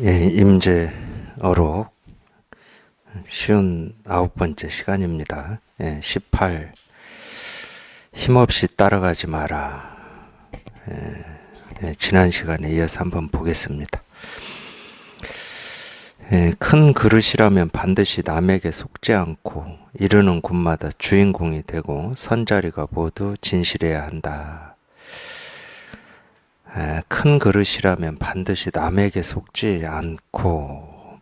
임재어록 쉬운 9번째 시간입니다. 18 힘없이 따라가지 마라. 지난 시간에 이어서 한번 보겠습니다. 큰 그릇이라면 반드시 남에게 속지 않고 이르는 곳마다 주인공이 되고 선자리가 모두 진실해야 한다. 큰 그릇이라면 반드시 남에게 속지 않고,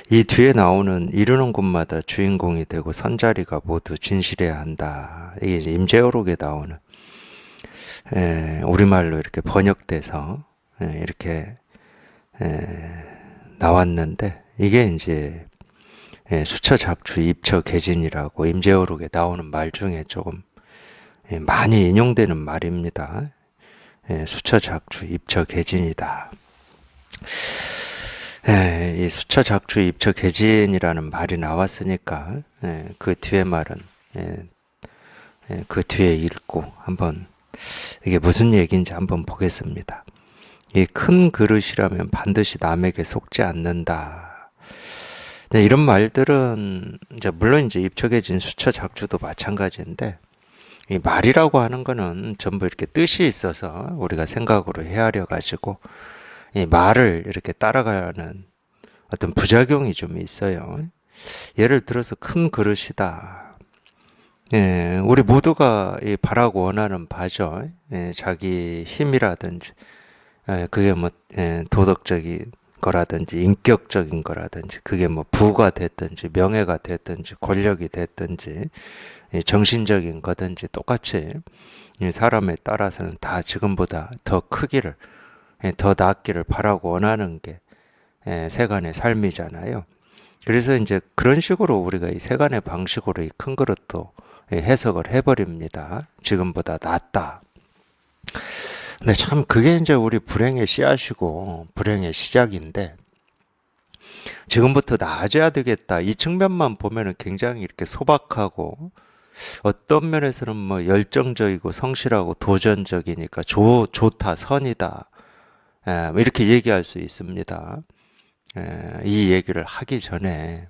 이 뒤에 나오는 이르는 곳마다 주인공이 되고 선자리가 모두 진실해야 한다. 이게 임재어록에 나오는 우리말로 이렇게 번역돼서 이렇게 나왔는데, 이게 이제 수처작주 입처개진이라고 임재어록에 나오는 말 중에 조금 많이 인용되는 말입니다. 수처작주 입처개진이다. 이 수처작주 입처개진이라는 말이 나왔으니까 그 뒤에 말은 그 뒤에 읽고 한번 이게 무슨 얘기인지 한번 보겠습니다. 이 큰 그릇이라면 반드시 남에게 속지 않는다. 이런 말들은 물론 이제 입처개진 수처작주도 마찬가지인데, 이 말이라고 하는 거는 전부 이렇게 뜻이 있어서 우리가 생각으로 헤아려 가지고 이 말을 이렇게 따라가는 어떤 부작용이 좀 있어요. 예를 들어서 큰 그릇이다. 우리 모두가 바라고 원하는 바죠. 자기 힘이라든지, 그게 뭐 도덕적인 거라든지 인격적인 거라든지, 그게 뭐 부가 됐든지 명예가 됐든지 권력이 됐든지 정신적인 거든지 똑같이 사람에 따라서는 다 지금보다 더 크기를, 더 낫기를 바라고 원하는 게 세간의 삶이잖아요. 그래서 이제 그런 식으로 우리가 이 세간의 방식으로 이 큰 그릇도 해석을 해버립니다. 지금보다 낫다. 근데 참 그게 이제 우리 불행의 씨앗이고 불행의 시작인데, 지금부터 나아져야 되겠다, 이 측면만 보면은 굉장히 이렇게 소박하고, 어떤 면에서는 뭐 열정적이고 성실하고 도전적이니까 좋다, 선이다, 뭐 이렇게 얘기할 수 있습니다. 이 얘기를 하기 전에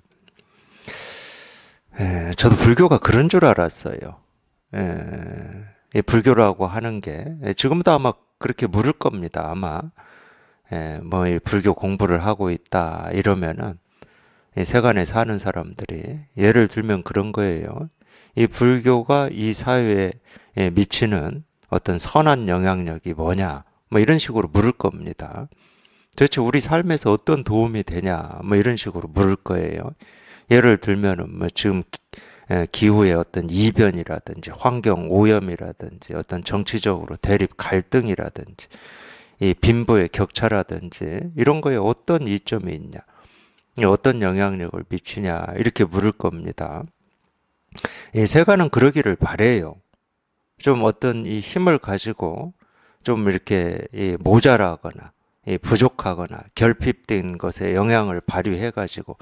저도 불교가 그런 줄 알았어요. 이 불교라고 하는 게 지금도 아마 그렇게 물을 겁니다. 아마 뭐 이 불교 공부를 하고 있다 이러면은 이 세간에 사는 사람들이 예를 들면 그런 거예요. 이 불교가 이 사회에 미치는 어떤 선한 영향력이 뭐냐, 뭐 이런 식으로 물을 겁니다. 도대체 우리 삶에서 어떤 도움이 되냐, 뭐 이런 식으로 물을 거예요. 예를 들면은 뭐 지금 기후의 어떤 이변이라든지 환경 오염이라든지 어떤 정치적으로 대립 갈등이라든지 이 빈부의 격차라든지 이런 거에 어떤 이점이 있냐, 어떤 영향력을 미치냐, 이렇게 물을 겁니다. 이 세간은 그러기를 바래요. 좀 어떤 이 힘을 가지고 좀 이렇게 모자라거나 부족하거나 결핍된 것에 영향을 발휘해 가지고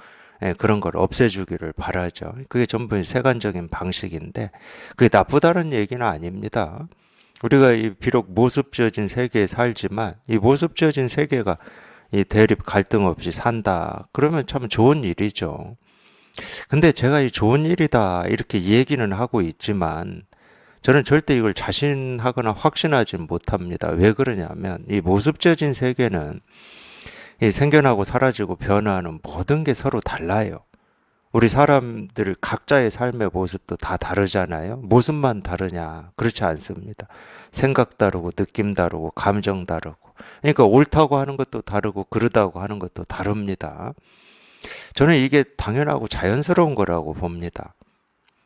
그런 걸 없애주기를 바라죠. 그게 전부 세간적인 방식인데, 그게 나쁘다는 얘기는 아닙니다. 우리가 비록 모습지어진 세계에 살지만 이 모습지어진 세계가 이 대립 갈등 없이 산다, 그러면 참 좋은 일이죠. 근데 제가 이 좋은 일이다 이렇게 얘기는 하고 있지만 저는 절대 이걸 자신하거나 확신하지 못합니다. 왜 그러냐면 이 모습져진 세계는 이 생겨나고 사라지고 변화하는 모든 게 서로 달라요. 우리 사람들 각자의 삶의 모습도 다 다르잖아요. 모습만 다르냐? 그렇지 않습니다. 생각 다르고 느낌 다르고 감정 다르고, 그러니까 옳다고 하는 것도 다르고 그르다고 하는 것도 다릅니다. 저는 이게 당연하고 자연스러운 거라고 봅니다.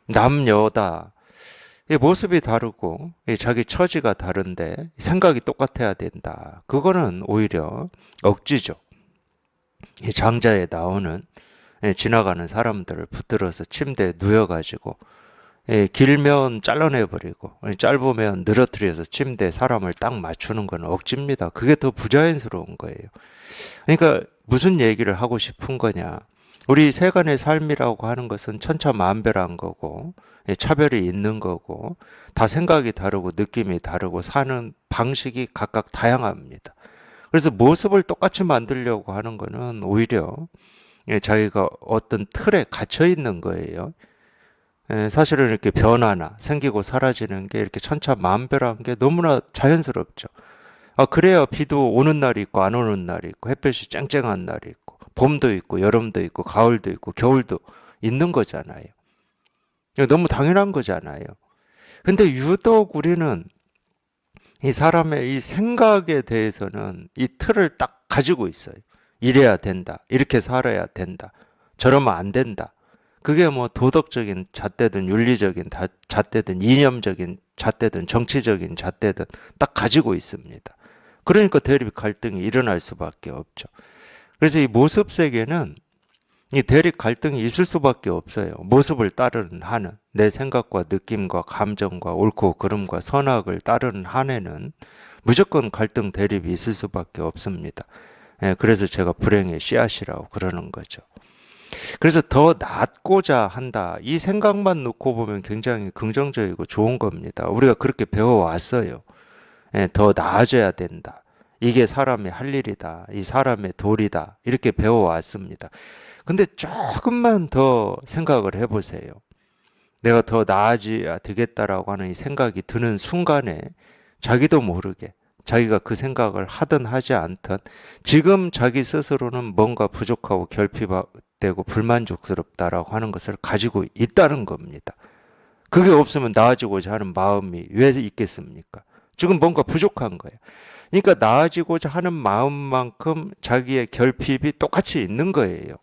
남, 여다, 이 모습이 다르고 자기 처지가 다른데 생각이 똑같아야 된다, 그거는 오히려 억지죠. 이 장자에 나오는 지나가는 사람들을 붙들어서 침대에 누워가지고 길면 잘라내버리고 짧으면 늘어뜨려서 침대에 사람을 딱 맞추는 건 억지입니다. 그게 더 부자연스러운 거예요. 그러니까 무슨 얘기를 하고 싶은 거냐, 우리 세간의 삶이라고 하는 것은 천차만별한 거고 차별이 있는 거고 다 생각이 다르고 느낌이 다르고 사는 방식이 각각 다양합니다. 그래서 모습을 똑같이 만들려고 하는 거는 오히려 자기가 어떤 틀에 갇혀 있는 거예요. 사실은 이렇게 변화나 생기고 사라지는 게 이렇게 천차만별한 게 너무나 자연스럽죠. 그래야 비도 오는 날이 있고 안 오는 날이 있고 햇볕이 쨍쨍한 날이 있고 봄도 있고 여름도 있고 가을도 있고 겨울도 있는 거잖아요. 이거 너무 당연한 거잖아요. 근데 유독 우리는 이 사람의 이 생각에 대해서는 이 틀을 딱 가지고 있어요. 이래야 된다. 이렇게 살아야 된다. 저러면 안 된다. 그게 뭐 도덕적인 잣대든 윤리적인 잣대든 이념적인 잣대든 정치적인 잣대든 딱 가지고 있습니다. 그러니까 대립 갈등이 일어날 수밖에 없죠. 그래서 이 모습 세계는 이 대립 갈등이 있을 수밖에 없어요. 모습을 따르는 한은 내 생각과 느낌과 감정과 옳고 그름과 선악을 따르는 한에는 무조건 갈등 대립이 있을 수밖에 없습니다. 그래서 제가 불행의 씨앗이라고 그러는 거죠. 그래서 더 낫고자 한다. 이 생각만 놓고 보면 굉장히 긍정적이고 좋은 겁니다. 우리가 그렇게 배워왔어요. 더 나아져야 된다. 이게 사람의 할 일이다. 이 사람의 도리다. 이렇게 배워왔습니다. 근데 조금만 더 생각을 해보세요. 내가 더 나아져야 되겠다라고 하는 이 생각이 드는 순간에 자기도 모르게 자기가 그 생각을 하든 하지 않든 지금 자기 스스로는 뭔가 부족하고 결핍되고 불만족스럽다라고 하는 것을 가지고 있다는 겁니다. 그게 없으면 나아지고자 하는 마음이 왜 있겠습니까? 지금 뭔가 부족한 거예요. 그러니까 나아지고자 하는 마음만큼 자기의 결핍이 똑같이 있는 거예요.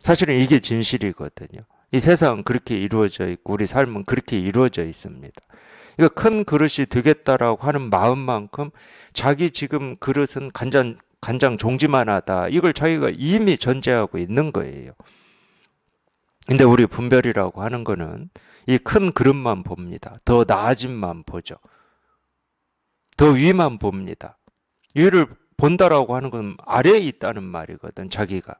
사실은 이게 진실이거든요. 이 세상은 그렇게 이루어져 있고 우리 삶은 그렇게 이루어져 있습니다. 그러니까 큰 그릇이 되겠다라고 하는 마음만큼 자기 지금 그릇은 간장 종지만하다. 이걸 자기가 이미 전제하고 있는 거예요. 근데 우리 분별이라고 하는 거는 이 큰 그릇만 봅니다. 더 나아짐만 보죠. 더 위만 봅니다. 위를 본다라고 하는 건 아래에 있다는 말이거든, 자기가.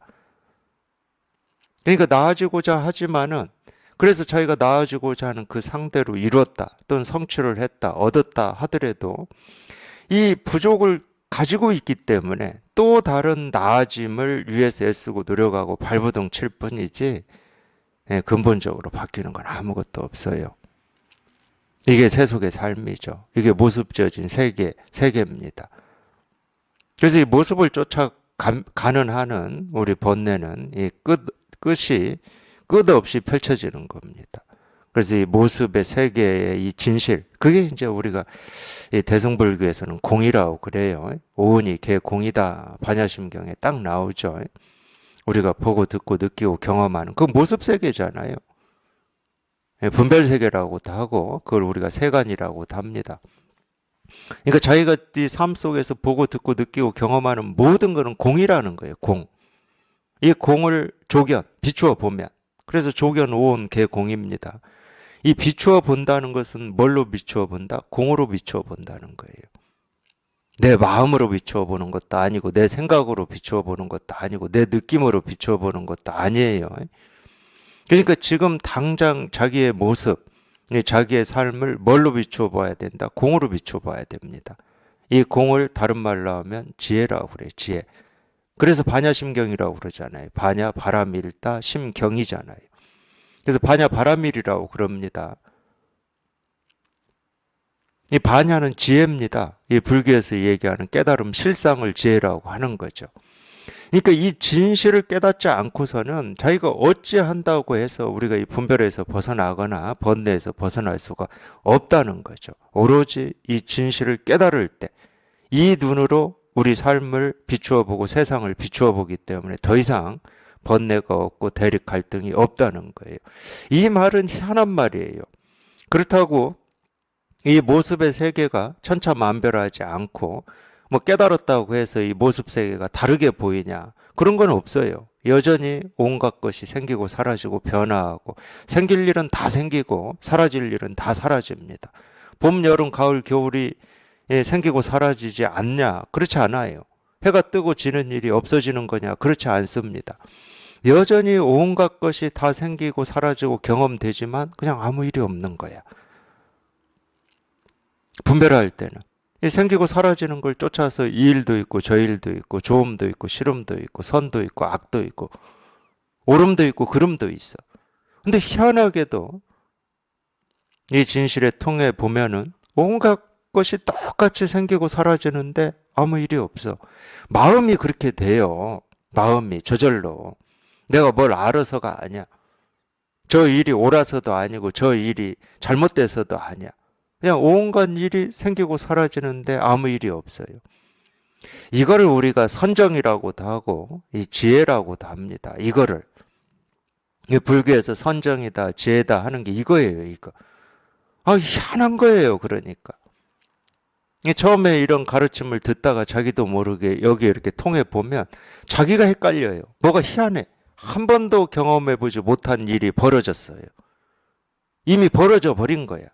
그러니까 나아지고자 하지만은 그래서 자기가 나아지고자 하는 그 상대로 이뤘다 또는 성취를 했다 얻었다 하더라도 이 부족을 가지고 있기 때문에 또 다른 나아짐을 위해서 애쓰고 노력하고 발버둥 칠 뿐이지 근본적으로 바뀌는 건 아무것도 없어요. 이게 세속의 삶이죠. 이게 모습져진 세계입니다. 그래서 이 모습을 쫓아가는 한은 우리 번뇌는 이 끝이 끝없이 펼쳐지는 겁니다. 그래서 이 모습의 세계의 이 진실, 그게 이제 우리가 이 대승불교에서는 공이라고 그래요. 오은이 개공이다. 반야심경에 딱 나오죠. 우리가 보고 듣고 느끼고 경험하는 그 모습 세계잖아요. 분별 세계라고도 하고 그걸 우리가 세간이라고도 합니다. 그러니까 자기가 이 삶 속에서 보고 듣고 느끼고 경험하는 모든 것은 공이라는 거예요. 공. 이 공을 비추어 보면 그래서 조견 오온 개공입니다. 이 비추어 본다는 것은 뭘로 비추어 본다? 공으로 비추어 본다는 거예요. 내 마음으로 비추어 보는 것도 아니고 내 생각으로 비추어 보는 것도 아니고 내 느낌으로 비추어 보는 것도 아니에요. 그러니까 지금 당장 자기의 모습, 자기의 삶을 뭘로 비추어 봐야 된다? 공으로 비추어 봐야 됩니다. 이 공을 다른 말로 하면 지혜라고 그래요. 지혜. 그래서 반야심경이라고 그러잖아요. 반야 바람일다 심경이잖아요. 그래서 반야 바람일이라고 그럽니다. 이 반야는 지혜입니다. 이 불교에서 얘기하는 깨달음 실상을 지혜라고 하는 거죠. 그러니까 이 진실을 깨닫지 않고서는 자기가 어찌한다고 해서 우리가 이 분별에서 벗어나거나 번뇌에서 벗어날 수가 없다는 거죠. 오로지 이 진실을 깨달을 때 이 눈으로 우리 삶을 비추어 보고 세상을 비추어 보기 때문에 더 이상 번뇌가 없고 대립 갈등이 없다는 거예요. 이 말은 희한한 말이에요. 그렇다고 이 모습의 세계가 천차만별하지 않고 뭐 깨달았다고 해서 이 모습 세계가 다르게 보이냐? 그런 건 없어요. 여전히 온갖 것이 생기고 사라지고 변화하고 생길 일은 다 생기고 사라질 일은 다 사라집니다. 봄, 여름, 가을, 겨울이 생기고 사라지지 않냐? 그렇지 않아요. 해가 뜨고 지는 일이 없어지는 거냐? 그렇지 않습니다. 여전히 온갖 것이 다 생기고 사라지고 경험되지만 그냥 아무 일이 없는 거야. 분별할 때는. 이 생기고 사라지는 걸 쫓아서 이 일도 있고 저 일도 있고 좋음도 있고 싫음도 있고 선도 있고 악도 있고 옳음도 있고 그름도 있어. 근데 희한하게도 이 진실에 통해 보면은 온갖 것이 똑같이 생기고 사라지는데 아무 일이 없어. 마음이 그렇게 돼요. 마음이 저절로. 내가 뭘 알아서가 아니야. 저 일이 옳아서도 아니고 저 일이 잘못돼서도 아니야. 그냥 온갖 일이 생기고 사라지는데 아무 일이 없어요. 이거를 우리가 선정이라고도 하고 이 지혜라고도 합니다. 이거를. 불교에서 선정이다, 지혜다 하는 게 이거예요, 이거. 희한한 거예요, 그러니까. 처음에 이런 가르침을 듣다가 자기도 모르게 여기 이렇게 통해 보면 자기가 헷갈려요. 뭐가 희한해. 한 번도 경험해보지 못한 일이 벌어졌어요. 이미 벌어져 버린 거야.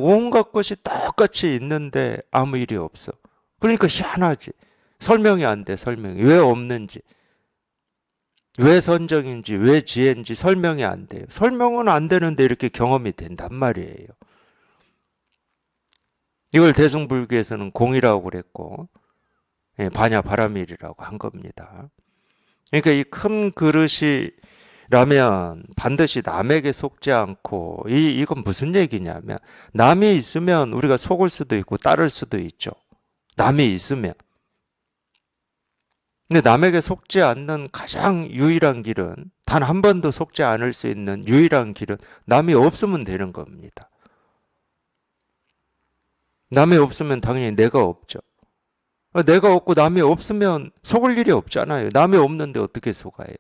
온갖 것이 똑같이 있는데 아무 일이 없어. 그러니까 희한하지. 설명이 안 돼, 설명이. 왜 없는지. 왜 선정인지, 왜 지혜인지 설명이 안 돼요. 설명은 안 되는데 이렇게 경험이 된단 말이에요. 이걸 대승불교에서는 공이라고 그랬고, 반야 바라밀이라고 한 겁니다. 그러니까 이 큰 그릇이라면 반드시 남에게 속지 않고, 이건 무슨 얘기냐면, 남이 있으면 우리가 속을 수도 있고 따를 수도 있죠. 남이 있으면. 근데 남에게 속지 않는 가장 유일한 길은, 단 한 번도 속지 않을 수 있는 유일한 길은 남이 없으면 되는 겁니다. 남이 없으면 당연히 내가 없죠. 내가 없고 남이 없으면 속을 일이 없잖아요. 남이 없는데 어떻게 속아요?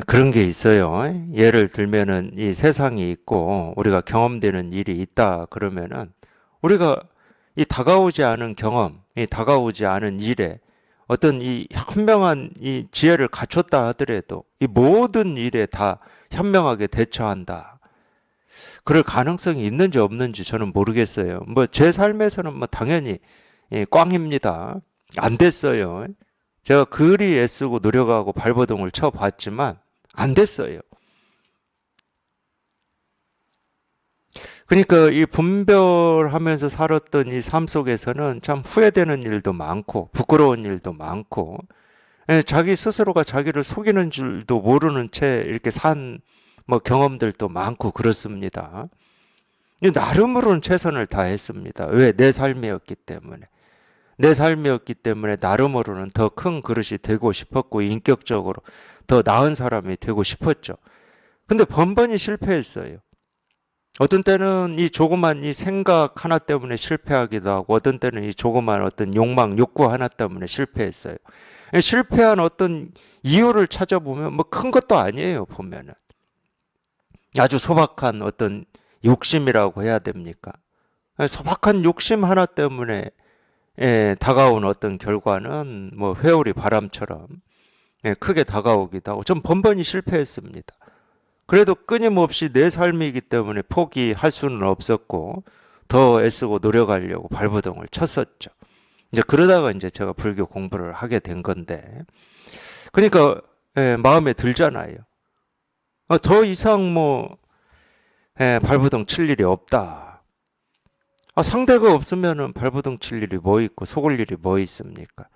그런 게 있어요. 예를 들면은 이 세상이 있고 우리가 경험되는 일이 있다 그러면은 우리가 이 다가오지 않은 경험, 이 다가오지 않은 일에 어떤 이 현명한 이 지혜를 갖췄다 하더라도 이 모든 일에 다 현명하게 대처한다. 그럴 가능성이 있는지 없는지 저는 모르겠어요. 뭐 제 삶에서는 뭐 당연히 꽝입니다. 안 됐어요. 제가 그리 애쓰고 노력하고 발버둥을 쳐봤지만 안 됐어요. 그러니까 이 분별하면서 살았던 이 삶 속에서는 참 후회되는 일도 많고 부끄러운 일도 많고 자기 스스로가 자기를 속이는 줄도 모르는 채 이렇게 산 뭐 경험들도 많고 그렇습니다. 나름으로는 최선을 다했습니다. 왜? 내 삶이었기 때문에. 내 삶이었기 때문에 나름으로는 더 큰 그릇이 되고 싶었고 인격적으로 더 나은 사람이 되고 싶었죠. 근데 번번이 실패했어요. 어떤 때는 이 조그만 이 생각 하나 때문에 실패하기도 하고 어떤 때는 이 조그만 어떤 욕망, 욕구 하나 때문에 실패했어요. 실패한 어떤 이유를 찾아보면 뭐 큰 것도 아니에요, 보면은. 아주 소박한 어떤 욕심이라고 해야 됩니까? 소박한 욕심 하나 때문에 다가온 어떤 결과는 뭐 회오리 바람처럼 크게 다가오기도 하고 전 번번이 실패했습니다. 그래도 끊임없이 내 삶이기 때문에 포기할 수는 없었고 더 애쓰고 노력하려고 발버둥을 쳤었죠. 이제 그러다가 이제 제가 불교 공부를 하게 된 건데 그러니까 마음에 들잖아요. 더 이상 뭐 발버둥 칠 일이 없다. 상대가 없으면은 발버둥 칠 일이 뭐 있고 속을 일이 뭐 있습니까?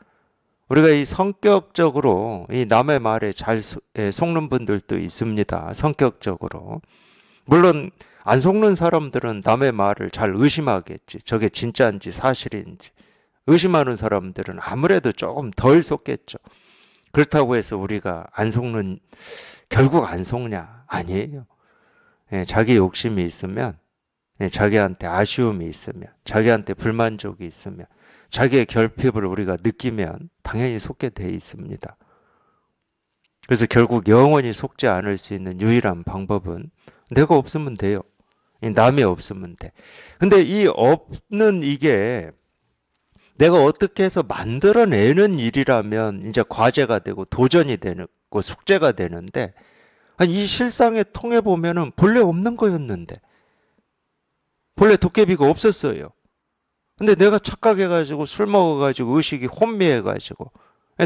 우리가 이 성격적으로 이 남의 말에 잘 속는 분들도 있습니다. 성격적으로. 물론 안 속는 사람들은 남의 말을 잘 의심하겠지. 저게 진짜인지 사실인지. 의심하는 사람들은 아무래도 조금 덜 속겠죠. 그렇다고 해서 우리가 안 속는, 결국 안 속냐? 아니에요. 자기 욕심이 있으면, 자기한테 아쉬움이 있으면, 자기한테 불만족이 있으면, 자기의 결핍을 우리가 느끼면 당연히 속게 돼 있습니다. 그래서 결국 영원히 속지 않을 수 있는 유일한 방법은 내가 없으면 돼요. 남이 없으면 돼. 근데 이 없는 이게 내가 어떻게 해서 만들어내는 일이라면 이제 과제가 되고 도전이 되고 숙제가 되는데 이 실상에 통해 보면은 본래 없는 거였는데 본래 도깨비가 없었어요. 근데 내가 착각해가지고 술 먹어가지고 의식이 혼미해가지고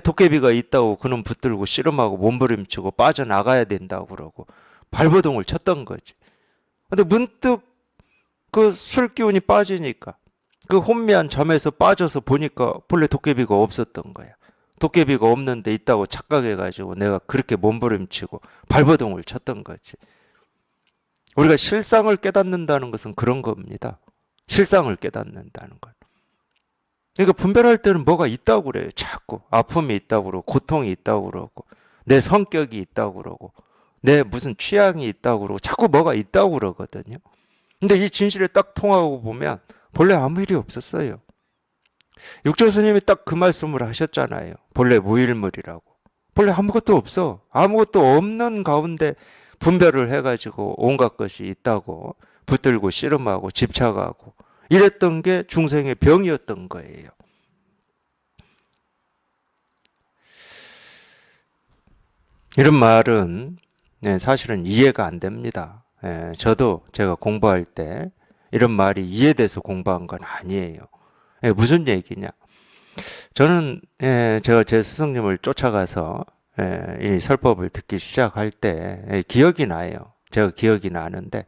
도깨비가 있다고 그놈 붙들고 씨름하고 몸부림치고 빠져나가야 된다고 그러고 발버둥을 쳤던 거지. 근데 문득 그 술 기운이 빠지니까 그 혼미한 잠에서 빠져서 보니까 본래 도깨비가 없었던 거야. 도깨비가 없는데 있다고 착각해가지고 내가 그렇게 몸부림치고 발버둥을 쳤던 거지. 우리가 실상을 깨닫는다는 것은 그런 겁니다. 실상을 깨닫는다는 것. 그러니까 분별할 때는 뭐가 있다고 그래요. 자꾸 아픔이 있다고 그러고 고통이 있다고 그러고 내 성격이 있다고 그러고 내 무슨 취향이 있다고 그러고 자꾸 뭐가 있다고 그러거든요. 근데 이 진실에 딱 통하고 보면 본래 아무 일이 없었어요. 육조 스님이 딱 그 말씀을 하셨잖아요. 본래 무일물이라고. 본래 아무것도 없어. 아무것도 없는 가운데 분별을 해가지고 온갖 것이 있다고 붙들고 씨름하고 집착하고 이랬던 게 중생의 병이었던 거예요. 이런 말은 사실은 이해가 안 됩니다. 저도 제가 공부할 때 이런 말이 이해돼서 공부한 건 아니에요. 무슨 얘기냐? 저는 제가 제 스승님을 쫓아가서 이 설법을 듣기 시작할 때 기억이 나요. 제가 기억이 나는데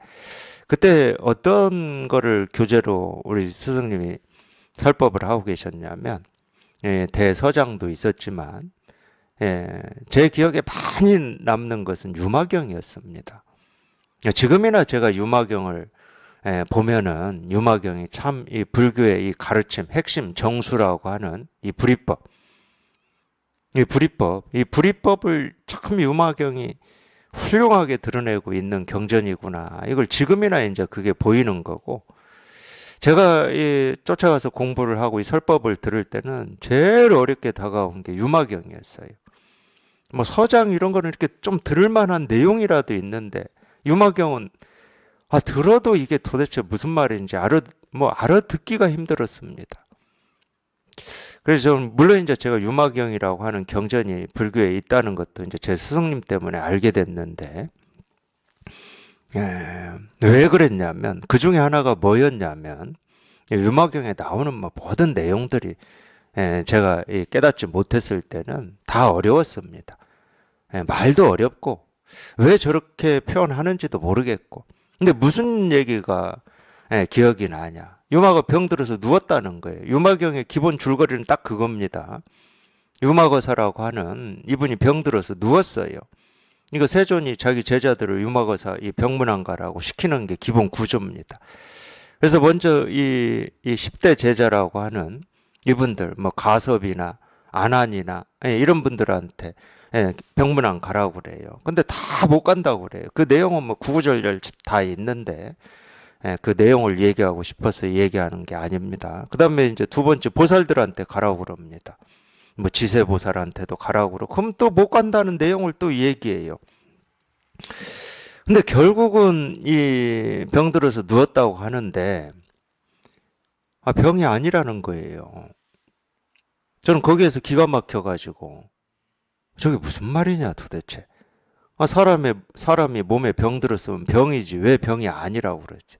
그때 어떤 거를 교재로 우리 스승님이 설법을 하고 계셨냐면 대서장도 있었지만 제 기억에 많이 남는 것은 유마경이었습니다. 지금이나 제가 유마경을 보면은 유마경이 참 이 불교의 이 가르침, 핵심 정수라고 하는 이 불이법을 참 유마경이 훌륭하게 드러내고 있는 경전이구나. 이걸 지금이나 이제 그게 보이는 거고, 제가 이 쫓아가서 공부를 하고 이 설법을 들을 때는 제일 어렵게 다가온 게 유마경이었어요. 뭐 서장 이런 거는 이렇게 좀 들을 만한 내용이라도 있는데 유마경은 들어도 이게 도대체 무슨 말인지 알아듣기가 힘들었습니다. 그래서 저는 물론 이제 제가 유마경이라고 하는 경전이 불교에 있다는 것도 이제 제 스승님 때문에 알게 됐는데, 왜 그랬냐면 그 중에 하나가 뭐였냐면 유마경에 나오는 뭐 모든 내용들이 제가 깨닫지 못했을 때는 다 어려웠습니다. 말도 어렵고 왜 저렇게 표현하는지도 모르겠고, 근데 무슨 얘기가 기억이 나냐? 유마가 병들어서 누웠다는 거예요. 유마경의 기본 줄거리는 딱 그겁니다. 유마거사라고 하는 이분이 병들어서 누웠어요. 이거 세존이 자기 제자들을 유마거사 이 병문안가라고 시키는 게 기본 구조입니다. 그래서 먼저 이 10대 제자라고 하는 이분들 뭐 가섭이나 안한이나 이런 분들한테 병문안 가라고 그래요. 근데 다 못 간다고 그래요. 그 내용은 뭐 구구절절 다 있는데 그 내용을 얘기하고 싶어서 얘기하는 게 아닙니다. 그 다음에 이제 두 번째 보살들한테 가라고 그럽니다. 뭐 지세보살한테도 가라고 그러고 그럼 또 못 간다는 내용을 또 얘기해요. 근데 결국은 이 병들어서 누웠다고 하는데 병이 아니라는 거예요. 저는 거기에서 기가 막혀가지고 저게 무슨 말이냐 도대체. 사람이 몸에 병들었으면 병이지 왜 병이 아니라고 그러지.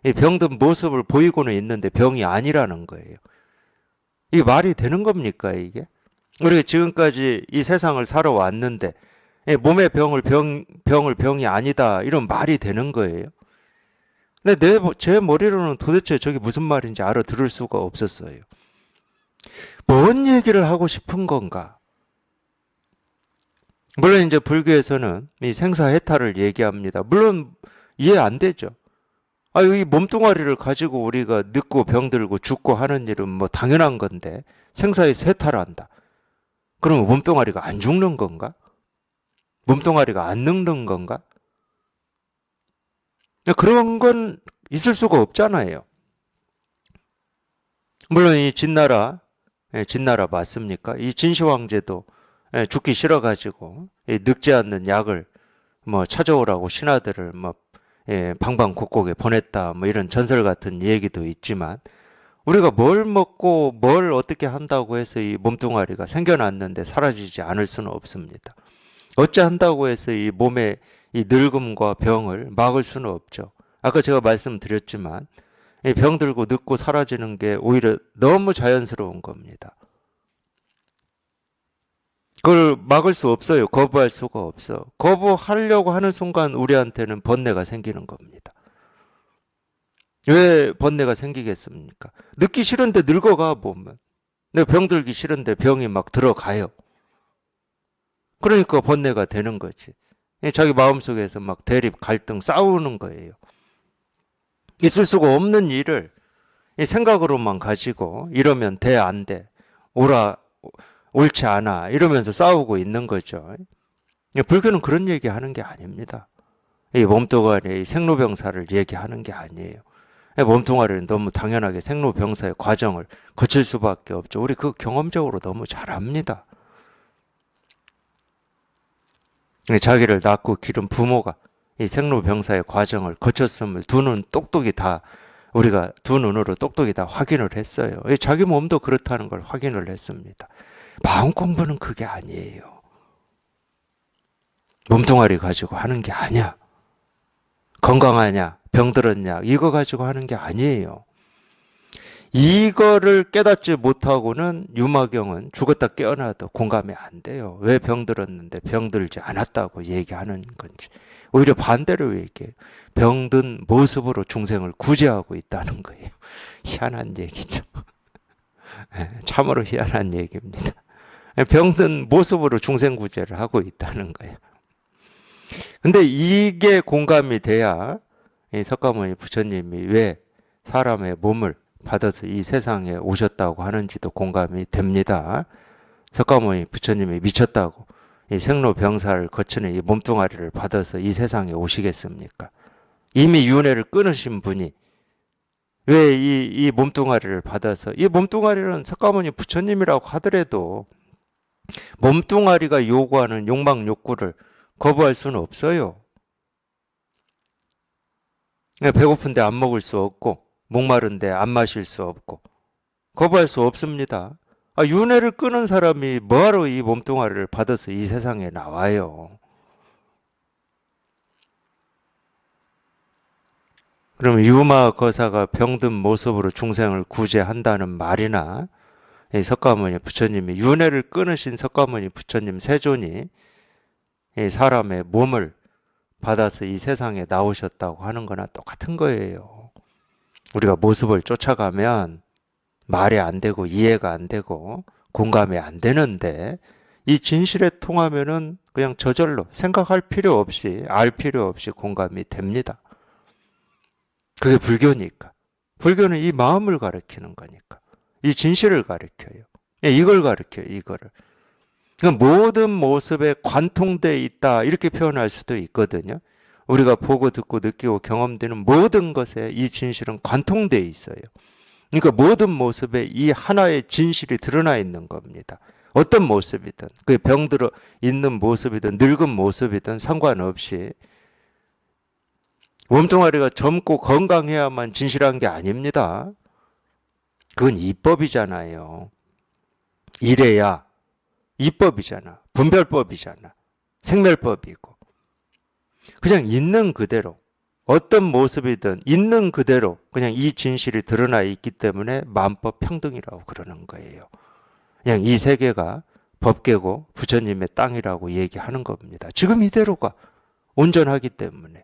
이 병든 모습을 보이고는 있는데 병이 아니라는 거예요. 이게 말이 되는 겁니까 이게? 우리가 지금까지 이 세상을 살아왔는데 몸의 병을 병이 아니다 이런 말이 되는 거예요. 근데 제 머리로는 도대체 저게 무슨 말인지 알아들을 수가 없었어요. 뭔 얘기를 하고 싶은 건가? 물론 이제 불교에서는 이 생사해탈을 얘기합니다. 물론 이해 안 되죠. 이 몸뚱아리를 가지고 우리가 늙고 병들고 죽고 하는 일은 뭐 당연한 건데 생사에서 해탈한다. 그러면 몸뚱아리가 안 죽는 건가? 몸뚱아리가 안 늙는 건가? 그런 건 있을 수가 없잖아요. 물론 이 진나라 맞습니까? 이 진시황제도 죽기 싫어가지고 늙지 않는 약을 뭐 찾아오라고 신하들을 뭐 방방곡곡에 보냈다 뭐 이런 전설 같은 얘기도 있지만 우리가 뭘 먹고 뭘 어떻게 한다고 해서 이 몸뚱아리가 생겨났는데 사라지지 않을 수는 없습니다. 어찌 한다고 해서 이 몸의 이 늙음과 병을 막을 수는 없죠. 아까 제가 말씀드렸지만 이 병들고 늙고 사라지는 게 오히려 너무 자연스러운 겁니다. 그걸 막을 수 없어요. 거부할 수가 없어. 거부하려고 하는 순간 우리한테는 번뇌가 생기는 겁니다. 왜 번뇌가 생기겠습니까? 늙기 싫은데 늙어가 보면. 내가 병들기 싫은데 병이 막 들어가요. 그러니까 번뇌가 되는 거지. 자기 마음속에서 막 대립, 갈등, 싸우는 거예요. 있을 수가 없는 일을 생각으로만 가지고 이러면 돼, 안 돼, 옳지 않아 이러면서 싸우고 있는 거죠. 불교는 그런 얘기하는 게 아닙니다. 이 몸뚱아리의 생로병사를 얘기하는 게 아니에요. 몸뚱아리는 너무 당연하게 생로병사의 과정을 거칠 수밖에 없죠. 우리 그거 경험적으로 너무 잘 압니다. 자기를 낳고 기른 부모가 이 생로병사의 과정을 거쳤음을 우리가 두 눈으로 똑똑히 다 확인을 했어요. 자기 몸도 그렇다는 걸 확인을 했습니다. 마음 공부는 그게 아니에요. 몸뚱아리 가지고 하는 게 아니야. 건강하냐, 병들었냐, 이거 가지고 하는 게 아니에요. 이거를 깨닫지 못하고는 유마경은 죽었다 깨어나도 공감이 안 돼요. 왜 병들었는데 병들지 않았다고 얘기하는 건지. 오히려 반대로 얘기해요. 병든 모습으로 중생을 구제하고 있다는 거예요. 희한한 얘기죠. 참으로 희한한 얘기입니다. 병든 모습으로 중생 구제를 하고 있다는 거예요. 근데 이게 공감이 돼야 석가모니 부처님이 왜 사람의 몸을 받아서 이 세상에 오셨다고 하는지도 공감이 됩니다. 석가모니 부처님이 미쳤다고 이 생로병사를 거치는 이 몸뚱아리를 받아서 이 세상에 오시겠습니까? 이미 윤회를 끊으신 분이 왜 이 몸뚱아리를 받아서, 이 몸뚱아리는 석가모니 부처님이라고 하더라도 몸뚱아리가 요구하는 욕망 욕구를 거부할 수는 없어요. 배고픈데 안 먹을 수 없고 목마른데 안 마실 수 없고 거부할 수 없습니다. 윤회를 끊은 사람이 뭐하러 이 몸뚱아리를 받아서 이 세상에 나와요. 그럼 유마 거사가 병든 모습으로 중생을 구제한다는 말이나 석가모니 부처님이 윤회를 끊으신 석가모니 부처님 세존이 사람의 몸을 받아서 이 세상에 나오셨다고 하는 거나 똑같은 거예요. 우리가 모습을 쫓아가면 말이 안 되고 이해가 안 되고 공감이 안 되는데 이 진실에 통하면은 그냥 저절로 생각할 필요 없이 알 필요 없이 공감이 됩니다. 그게 불교니까. 불교는 이 마음을 가르치는 거니까. 이 진실을 가르쳐요. 이걸 가르쳐요. 이거를. 모든 모습에 관통되어 있다 이렇게 표현할 수도 있거든요. 우리가 보고 듣고 느끼고 경험되는 모든 것에 이 진실은 관통되어 있어요. 그러니까 모든 모습에 이 하나의 진실이 드러나 있는 겁니다. 어떤 모습이든, 그 병들어 있는 모습이든 늙은 모습이든 상관없이 몸뚱아리가 젊고 건강해야만 진실한 게 아닙니다. 그건 이법이잖아요. 이래야 이법이잖아. 분별법이잖아. 생멸법이고. 그냥 있는 그대로 어떤 모습이든 있는 그대로 그냥 이 진실이 드러나 있기 때문에 만법 평등이라고 그러는 거예요. 그냥 이 세계가 법계고 부처님의 땅이라고 얘기하는 겁니다. 지금 이대로가 온전하기 때문에.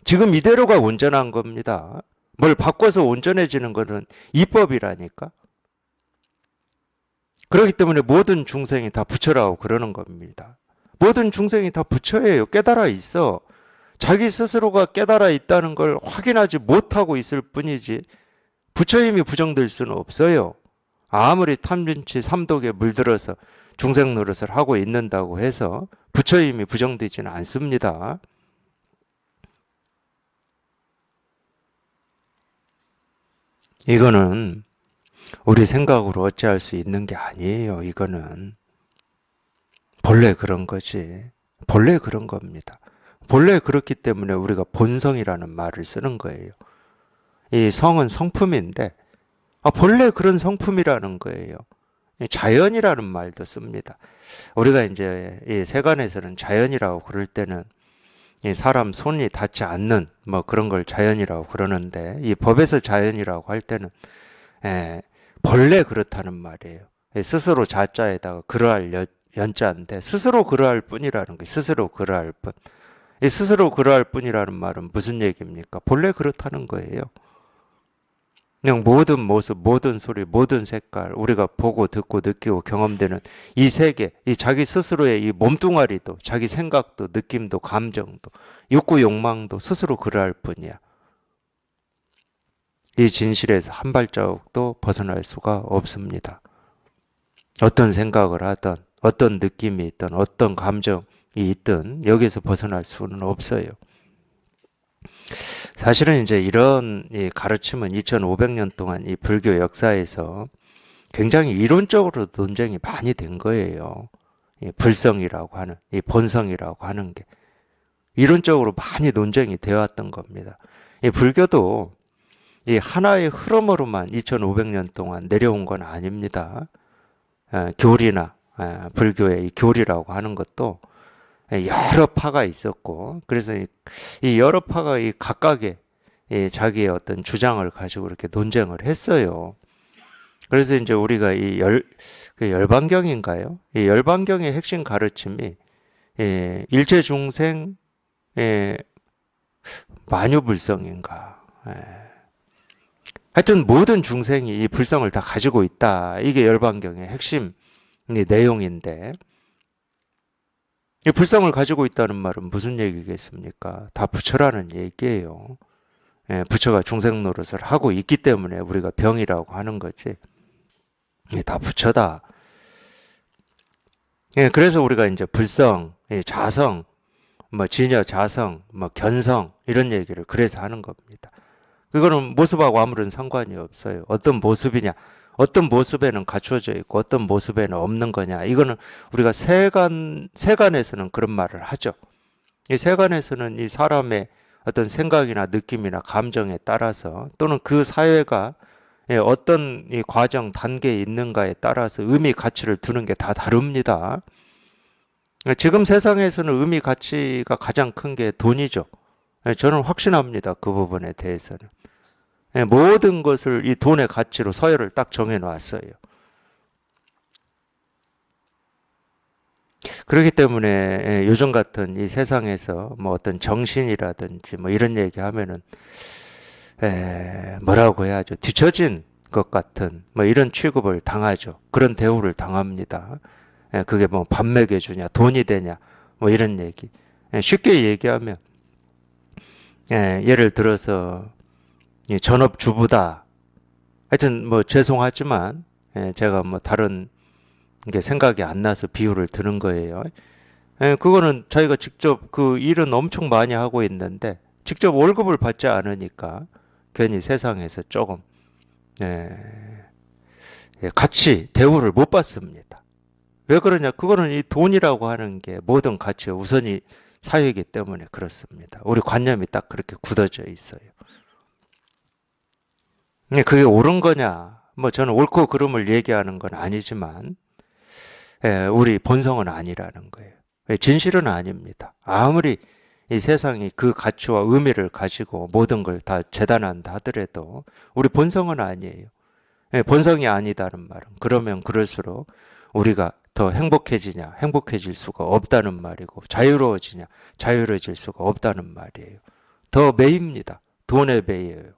지금 이대로가 온전한 겁니다. 뭘 바꿔서 온전해지는 것은 이법이라니까. 그렇기 때문에 모든 중생이 다 부처라고 그러는 겁니다. 모든 중생이 다 부처예요. 깨달아 있어. 자기 스스로가 깨달아 있다는 걸 확인하지 못하고 있을 뿐이지 부처임이 부정될 수는 없어요. 아무리 탐진치 삼독에 물들어서 중생 노릇을 하고 있는다고 해서 부처임이 부정되지는 않습니다. 이거는 우리 생각으로 어찌할 수 있는 게 아니에요. 이거는 본래 그런 거지. 본래 그런 겁니다. 본래 그렇기 때문에 우리가 본성이라는 말을 쓰는 거예요. 이 성은 성품인데 본래 그런 성품이라는 거예요. 자연이라는 말도 씁니다. 우리가 이제 이 세간에서는 자연이라고 그럴 때는 이 사람 손이 닿지 않는 뭐 그런 걸 자연이라고 그러는데 이 법에서 자연이라고 할 때는 본래 그렇다는 말이에요. 스스로 자자에다가 그러할 연자인데 스스로 그러할 뿐이라는 거예요. 스스로 그러할 뿐. 이 스스로 그러할 뿐이라는 말은 무슨 얘기입니까? 본래 그렇다는 거예요. 그냥 모든 모습, 모든 소리, 모든 색깔, 우리가 보고 듣고 느끼고 경험되는 이 세계, 이 자기 스스로의 이 몸뚱아리도, 자기 생각도, 느낌도, 감정도, 욕구, 욕망도 스스로 그러할 뿐이야. 이 진실에서 한 발자국도 벗어날 수가 없습니다. 어떤 생각을 하든, 어떤 느낌이 있든, 어떤 감정이 있든 여기에서 벗어날 수는 없어요. 사실은 이제 이런 이 가르침은 2500년 동안 이 불교 역사에서 굉장히 이론적으로 논쟁이 많이 된 거예요. 이 불성이라고 하는, 이 본성이라고 하는 게 이론적으로 많이 논쟁이 되어 왔던 겁니다. 이 불교도 이 하나의 흐름으로만 2500년 동안 내려온 건 아닙니다. 교리나 불교의 이 교리라고 하는 것도 여러 파가 있었고, 그래서 이 여러 파가 이 각각의 자기의 어떤 주장을 가지고 이렇게 논쟁을 했어요. 그래서 이제 우리가 그 열반경인가요? 이 열반경의 핵심 가르침이 일체 중생 만유불성인가. 하여튼 모든 중생이 이 불성을 다 가지고 있다. 이게 열반경의 핵심 내용인데, 이 불성을 가지고 있다는 말은 무슨 얘기겠습니까? 다 부처라는 얘기예요. 부처가 중생 노릇을 하고 있기 때문에 우리가 병이라고 하는 거지. 다 부처다. 그래서 우리가 이제 불성, 자성, 뭐 진여, 자성, 뭐 견성 이런 얘기를 그래서 하는 겁니다. 그거는 모습하고 아무런 상관이 없어요. 어떤 모습이냐, 어떤 모습에는 갖춰져 있고 어떤 모습에는 없는 거냐. 이거는 우리가 세간에서는 그런 말을 하죠. 이 세간에서는 이 사람의 어떤 생각이나 느낌이나 감정에 따라서 또는 그 사회가 어떤 이 과정 단계에 있는가에 따라서 의미 가치를 두는 게 다 다릅니다. 지금 세상에서는 의미 가치가 가장 큰 게 돈이죠. 저는 확신합니다. 그 부분에 대해서는. 모든 것을 이 돈의 가치로 서열을 딱 정해 놨어요. 그렇기 때문에 요즘 같은 이 세상에서 뭐 어떤 정신이라든지 뭐 이런 얘기 하면은 뭐라고 해야죠? 뒤처진 것 같은 뭐 이런 취급을 당하죠. 그런 대우를 당합니다. 그게 뭐 밥 먹여주냐, 돈이 되냐, 뭐 이런 얘기. 쉽게 얘기하면 예를 들어서 전업주부다. 하여튼 뭐 죄송하지만 제가 뭐 다른 게 생각이 안 나서 비유를 드는 거예요. 그거는 자기가 직접 그 일은 엄청 많이 하고 있는데 직접 월급을 받지 않으니까 괜히 세상에서 조금 같이 대우를 못 받습니다. 왜 그러냐? 그거는 이 돈이라고 하는 게 모든 가치가 우선이 사유이기 때문에 그렇습니다. 우리 관념이 딱 그렇게 굳어져 있어요. 그게 옳은 거냐? 뭐 저는 옳고 그름을 얘기하는 건 아니지만 우리 본성은 아니라는 거예요. 진실은 아닙니다. 아무리 이 세상이 그 가치와 의미를 가지고 모든 걸 다 재단한다 하더라도 우리 본성은 아니에요. 본성이 아니다는 말은 그러면 그럴수록 우리가 더 행복해지냐? 행복해질 수가 없다는 말이고 자유로워지냐? 자유로워질 수가 없다는 말이에요. 더 매입니다. 돈에 매여요.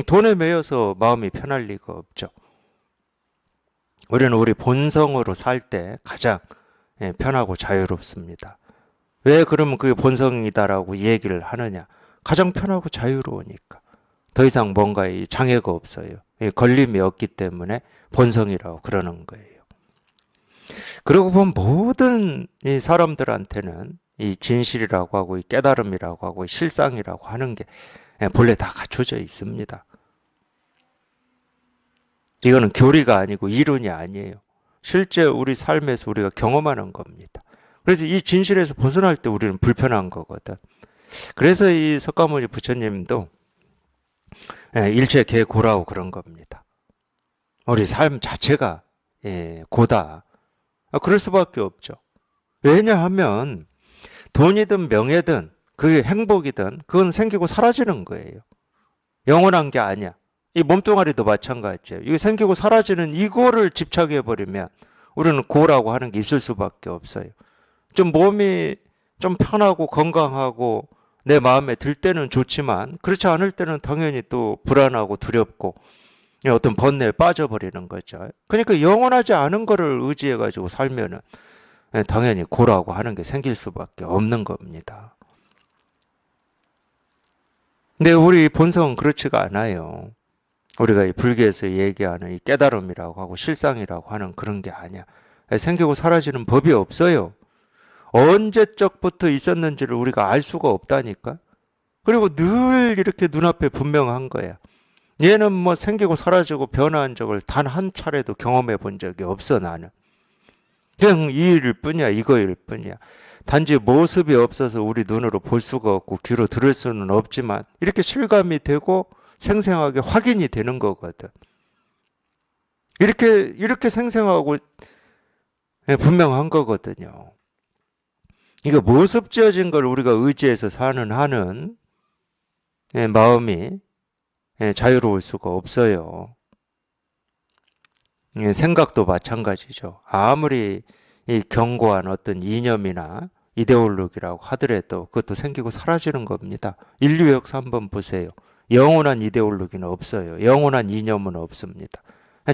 돈에 매여서 마음이 편할 리가 없죠. 우리는 우리 본성으로 살 때 가장 편하고 자유롭습니다. 왜 그러면 그게 본성이다라고 얘기를 하느냐? 가장 편하고 자유로우니까. 더 이상 뭔가에 장애가 없어요. 걸림이 없기 때문에 본성이라고 그러는 거예요. 그러고 보면 모든 이 사람들한테는 이 진실이라고 하고 이 깨달음이라고 하고 이 실상이라고 하는 게 본래 다 갖춰져 있습니다. 이거는 교리가 아니고 이론이 아니에요. 실제 우리 삶에서 우리가 경험하는 겁니다. 그래서 이 진실에서 벗어날 때 우리는 불편한 거거든. 그래서 이 석가모니 부처님도 일체 개고라고 그런 겁니다. 우리 삶 자체가 고다. 그럴 수밖에 없죠. 왜냐하면 돈이든 명예든 그게 행복이든 그건 생기고 사라지는 거예요. 영원한 게 아니야. 이 몸뚱아리도 마찬가지예요. 이거 생기고 사라지는 이거를 집착해버리면 우리는 고라고 하는 게 있을 수밖에 없어요. 좀 몸이 좀 편하고 건강하고 내 마음에 들 때는 좋지만 그렇지 않을 때는 당연히 또 불안하고 두렵고 어떤 번뇌에 빠져버리는 거죠. 그러니까 영원하지 않은 거를 의지해가지고 살면은 당연히 고라고 하는 게 생길 수밖에 없는 겁니다. 근데 우리 본성은 그렇지가 않아요. 우리가 이 불교에서 얘기하는 이 깨달음이라고 하고 실상이라고 하는 그런 게 아니야. 생기고 사라지는 법이 없어요. 언제적부터 있었는지를 우리가 알 수가 없다니까. 그리고 늘 이렇게 눈앞에 분명한 거야. 얘는 뭐 생기고 사라지고 변화한 적을 단 한 차례도 경험해 본 적이 없어, 나는. 그냥 이 일일 뿐이야, 이거일 뿐이야. 단지 모습이 없어서 우리 눈으로 볼 수가 없고 귀로 들을 수는 없지만 이렇게 실감이 되고 생생하게 확인이 되는 거거든. 이렇게 생생하고 분명한 거거든요. 이거 모습 지어진 걸 우리가 의지해서 사는 한은 마음이 자유로울 수가 없어요. 생각도 마찬가지죠. 아무리 이 견고한 어떤 이념이나 이데올로기라고 하더라도 그것도 생기고 사라지는 겁니다. 인류 역사 한번 보세요. 영원한 이데올로기는 없어요. 영원한 이념은 없습니다.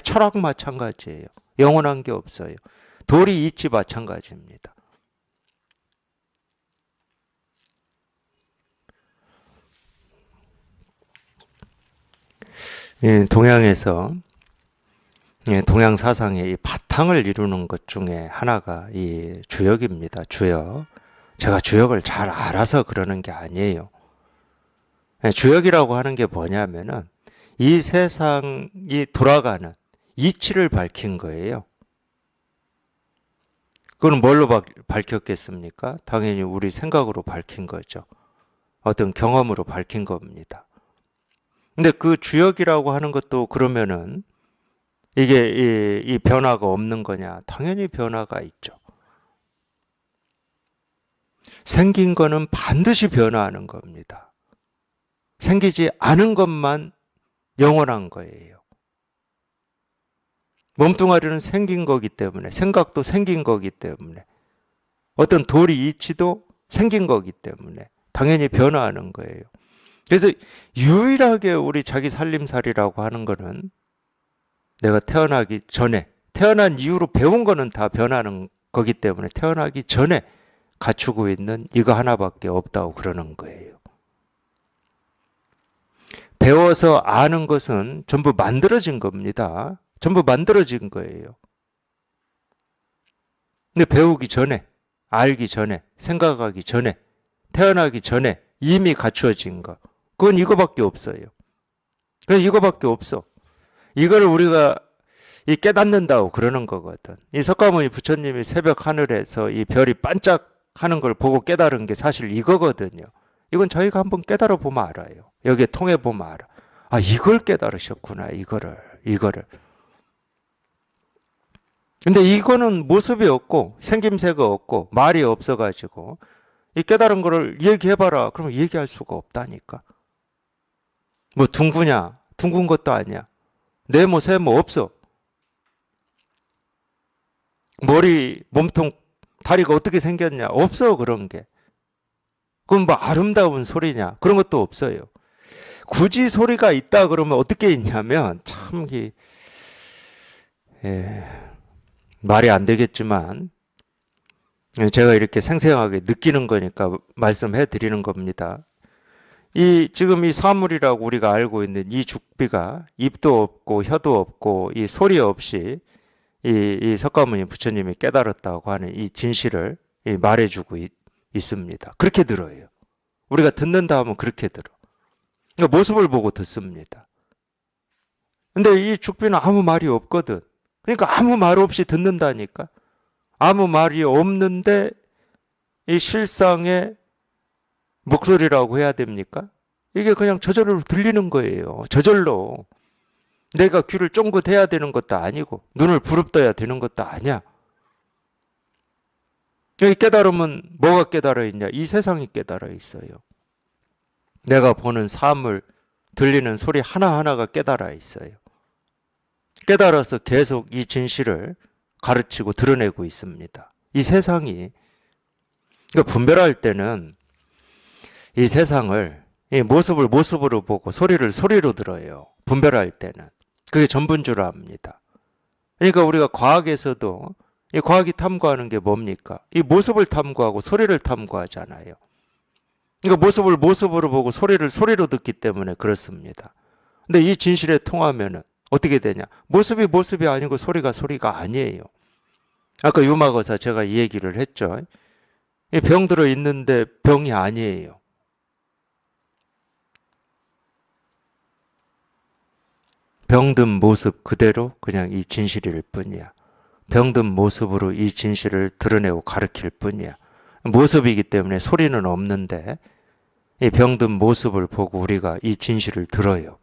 철학 마찬가지예요. 영원한 게 없어요. 도리 이치 마찬가지입니다. 동양에서 동양 사상의 이 바탕을 이루는 것 중에 하나가 이 주역입니다. 주역. 제가 주역을 잘 알아서 그러는 게 아니에요. 주역이라고 하는 게 뭐냐면은 이 세상이 돌아가는 이치를 밝힌 거예요. 그건 뭘로 밝혔겠습니까? 당연히 우리 생각으로 밝힌 거죠. 어떤 경험으로 밝힌 겁니다. 근데 그 주역이라고 하는 것도 그러면은 이게 이 변화가 없는 거냐? 당연히 변화가 있죠. 생긴 거는 반드시 변화하는 겁니다. 생기지 않은 것만 영원한 거예요. 몸뚱아리는 생긴 거기 때문에, 생각도 생긴 거기 때문에, 어떤 도리 이치도 생긴 거기 때문에 당연히 변화하는 거예요. 그래서 유일하게 우리 자기 살림살이라고 하는 거는 내가 태어나기 전에, 태어난 이후로 배운 거는 다 변하는 거기 때문에 태어나기 전에 갖추고 있는 이거 하나밖에 없다고 그러는 거예요. 배워서 아는 것은 전부 만들어진 겁니다. 전부 만들어진 거예요. 근데 배우기 전에, 알기 전에, 생각하기 전에, 태어나기 전에 이미 갖추어진 거. 그건 이거밖에 없어요. 그냥 이거밖에 없어. 이걸 우리가 깨닫는다고 그러는 거거든. 이 석가모니 부처님이 새벽 하늘에서 이 별이 반짝하는 걸 보고 깨달은 게 사실 이거거든요. 이건 저희가 한번 깨달아 보면 알아요. 여기에 통해 보면 알아. 아, 이걸 깨달으셨구나. 이거를. 근데 이거는 모습이 없고 생김새가 없고 말이 없어가지고 이 깨달은 거를 얘기해봐라. 그러면 얘기할 수가 없다니까. 뭐 둥구냐? 둥근 것도 아니야. 네모 세모 없어. 머리, 몸통, 다리가 어떻게 생겼냐? 없어, 그런 게. 그럼 뭐 아름다운 소리냐? 그런 것도 없어요. 굳이 소리가 있다 그러면 어떻게 있냐면 참 말이 안 되겠지만 제가 이렇게 생생하게 느끼는 거니까 말씀해 드리는 겁니다. 지금 이 사물이라고 우리가 알고 있는 이 죽비가 입도 없고 혀도 없고 이 소리 없이 이 석가모니 부처님이 깨달았다고 하는 이 진실을 말해주고 있습니다. 그렇게 들어요. 우리가 듣는다 하면 그렇게 들어. 그러니까 모습을 보고 듣습니다. 근데 이 죽비는 아무 말이 없거든. 그러니까 아무 말 없이 듣는다니까. 아무 말이 없는데 이 실상의 목소리라고 해야 됩니까? 이게 그냥 저절로 들리는 거예요. 저절로. 내가 귀를 쫑긋해야 되는 것도 아니고 눈을 부릅떠야 되는 것도 아니야. 여기 깨달으면 뭐가 깨달아 있냐? 이 세상이 깨달아 있어요. 내가 보는 사물, 들리는 소리 하나하나가 깨달아 있어요. 깨달아서 계속 이 진실을 가르치고 드러내고 있습니다. 이 세상이 그러니까 분별할 때는 이 세상을 이 모습을 모습으로 보고 소리를 소리로 들어요. 분별할 때는. 그게 전부인 줄 압니다. 그러니까 우리가 과학에서도 이 과학이 탐구하는 게 뭡니까? 이 모습을 탐구하고 소리를 탐구하잖아요. 그러니까 모습을 모습으로 보고 소리를 소리로 듣기 때문에 그렇습니다. 근데 이 진실에 통하면은 어떻게 되냐? 모습이 모습이 아니고 소리가 소리가 아니에요. 아까 유마거사 제가 이 얘기를 했죠. 이 병 들어 있는데 병이 아니에요. 병든 모습 그대로 그냥 이 진실일 뿐이야. 병든 모습으로 이 진실을 드러내고 가르칠 뿐이야. 모습이기 때문에 소리는 없는데 이 병든 모습을 보고 우리가 이 진실을 들어요.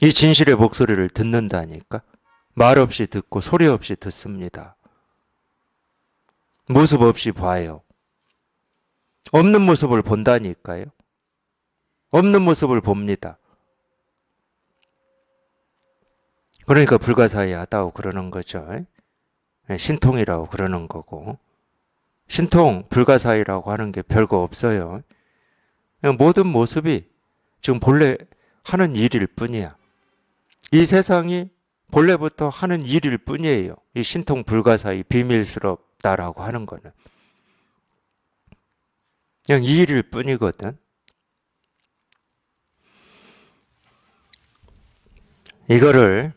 이 진실의 목소리를 듣는다니까. 말 없이 듣고 소리 없이 듣습니다. 모습 없이 봐요. 없는 모습을 본다니까요. 없는 모습을 봅니다. 그러니까 불가사의하다고 그러는 거죠. 신통이라고 그러는 거고. 신통, 불가사의라고 하는 게 별거 없어요. 모든 모습이 지금 본래 하는 일일 뿐이야. 이 세상이 본래부터 하는 일일 뿐이에요. 이 신통 불가사의 비밀스럽다라고 하는 거는. 그냥 이 일일 뿐이거든. 이거를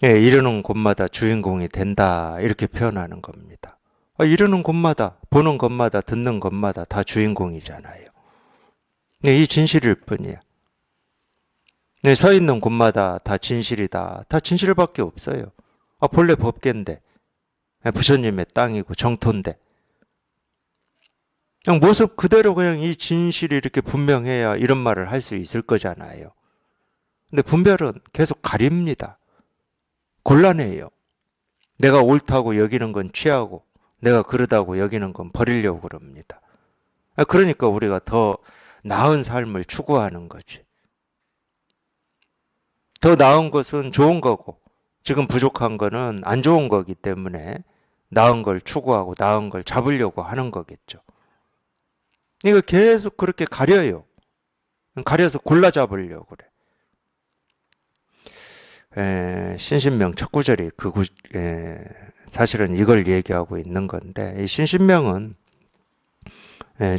이르는 곳마다 주인공이 된다 이렇게 표현하는 겁니다. 이르는 곳마다 보는 것마다 듣는 것마다 다 주인공이잖아요. 이 진실일 뿐이야. 서 있는 곳마다 다 진실이다. 다 진실밖에 없어요. 본래 법계인데 부처님의 땅이고 정토인데 그냥 모습 그대로 그냥 이 진실이 이렇게 분명해야 이런 말을 할 수 있을 거잖아요. 근데 분별은 계속 가립니다. 곤란해요. 내가 옳다고 여기는 건 취하고 내가 그러다고 여기는 건 버리려고 그럽니다. 그러니까 우리가 더 나은 삶을 추구하는 거지. 더 나은 것은 좋은 거고 지금 부족한 거는 안 좋은 거기 때문에 나은 걸 추구하고 나은 걸 잡으려고 하는 거겠죠. 이거 계속 그렇게 가려요. 가려서 골라 잡으려고 그래. 신신명 첫 구절이 사실은 이걸 얘기하고 있는 건데 이 신신명은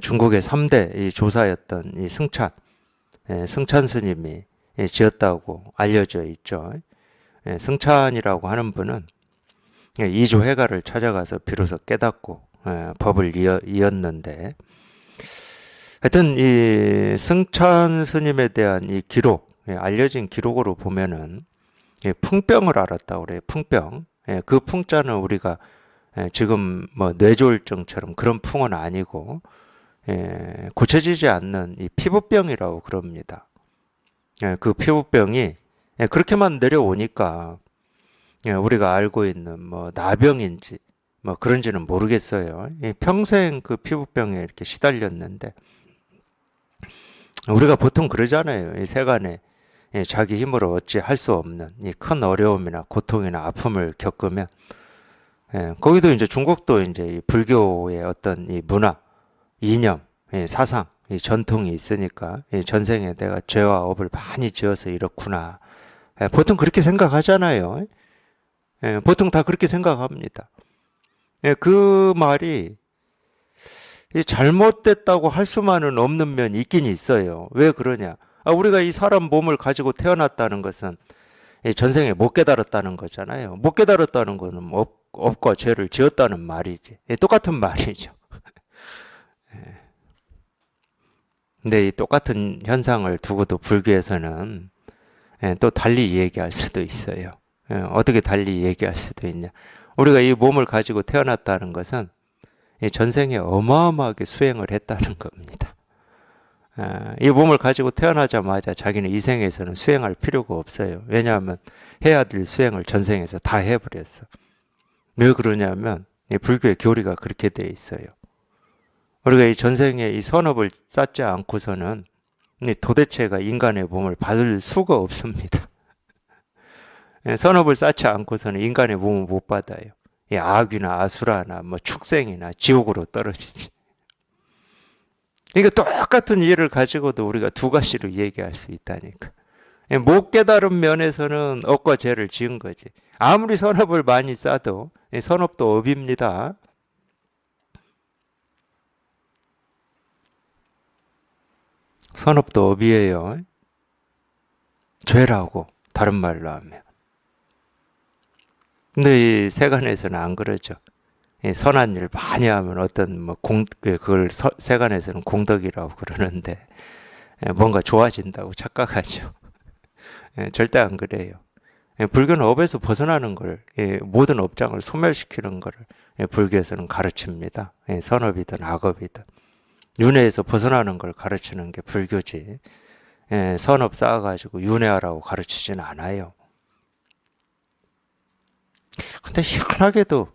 중국의 3대 이 조사였던 이 승찬 스님이 지었다고 알려져 있죠. 승찬이라고 하는 분은 이조회가를 찾아가서 비로소 깨닫고 법을 이었는데 하여튼 이 승찬 스님에 대한 이 기록, 알려진 기록으로 보면은 풍병을 알았다고 그래요. 풍병. 그 풍자는 우리가 지금 뭐 뇌졸중처럼 그런 풍은 아니고 고쳐지지 않는 이 피부병이라고 그럽니다. 그 피부병이 그렇게만 내려오니까 우리가 알고 있는 뭐 나병인지 뭐 그런지는 모르겠어요. 평생 그 피부병에 이렇게 시달렸는데 우리가 보통 그러잖아요. 이 세간에 자기 힘으로 어찌 할 수 없는 이 큰 어려움이나 고통이나 아픔을 겪으면 거기도 이제 중국도 이제 이 불교의 어떤 이 문화, 이념, 사상, 이 전통이 있으니까 이 전생에 내가 죄와 업을 많이 지어서 이렇구나. 보통 그렇게 생각하잖아요. 보통 다 그렇게 생각합니다. 그 말이 잘못됐다고 할 수만은 없는 면이 있긴 있어요. 왜 그러냐? 우리가 이 사람 몸을 가지고 태어났다는 것은 전생에 못 깨달았다는 거잖아요. 못 깨달았다는 것은 업과 죄를 지었다는 말이지. 똑같은 말이죠. 근데 이 똑같은 현상을 두고도 불교에서는 또 달리 얘기할 수도 있어요. 어떻게 달리 얘기할 수도 있냐? 우리가 이 몸을 가지고 태어났다는 것은 전생에 어마어마하게 수행을 했다는 겁니다. 이 몸을 가지고 태어나자마자 자기는 이 생에서는 수행할 필요가 없어요. 왜냐하면 해야 될 수행을 전생에서 다 해버렸어. 왜 그러냐면 이 불교의 교리가 그렇게 돼 있어요. 우리가 이 전생에 이 선업을 쌓지 않고서는 도대체가 인간의 몸을 받을 수가 없습니다. 선업을 쌓지 않고서는 인간의 몸을 못 받아요. 이 악귀나 아수라나 뭐 축생이나 지옥으로 떨어지지. 그러니까 똑같은 이해를 가지고도 우리가 두 가지로 얘기할 수 있다니까. 못 깨달은 면에서는 업과 죄를 지은 거지. 아무리 선업을 많이 쌓아도 선업도 업입니다. 선업도 업이에요. 죄라고 다른 말로 하면. 근데 이 세간에서는 안 그러죠. 선한 일 많이 하면 어떤 뭐 그걸 세간에서는 공덕이라고 그러는데 뭔가 좋아진다고 착각하죠. 절대 안 그래요. 불교는 업에서 벗어나는 걸, 모든 업장을 소멸시키는 것을 불교에서는 가르칩니다. 선업이든 악업이든. 윤회에서 벗어나는 걸 가르치는 게 불교지. 선업 쌓아가지고 윤회하라고 가르치진 않아요. 근데 희한하게도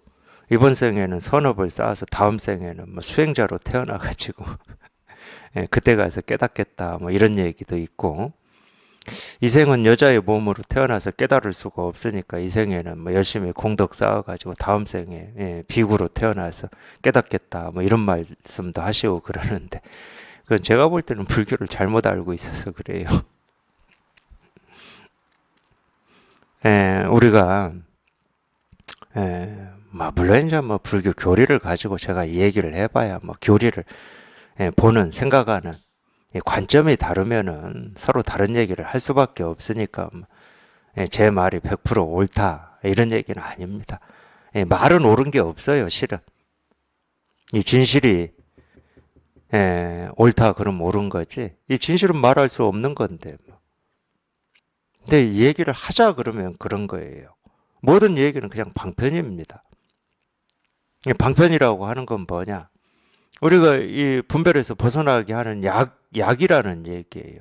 이번 생에는 선업을 쌓아서 다음 생에는 뭐 수행자로 태어나가지고 그때 가서 깨닫겠다 뭐 이런 얘기도 있고, 이 생은 여자의 몸으로 태어나서 깨달을 수가 없으니까 이 생에는 뭐 열심히 공덕 쌓아가지고 다음 생에 비구로 태어나서 깨닫겠다 뭐 이런 말씀도 하시고 그러는데, 그건 제가 볼 때는 불교를 잘못 알고 있어서 그래요. 우리가 물론 이제 뭐 불교 교리를 가지고 제가 이 얘기를 해봐야 뭐 교리를 보는 생각하는 관점이 다르면은 서로 다른 얘기를 할 수밖에 없으니까 제 말이 100% 옳다 이런 얘기는 아닙니다. 말은 옳은 게 없어요, 실은. 이 진실이 옳다 그러면 옳은 거지. 이 진실은 말할 수 없는 건데. 근데 이 얘기를 하자 그러면 그런 거예요. 모든 얘기는 그냥 방편입니다. 방편이라고 하는 건 뭐냐? 우리가 이 분별에서 벗어나게 하는 약이라는 얘기예요.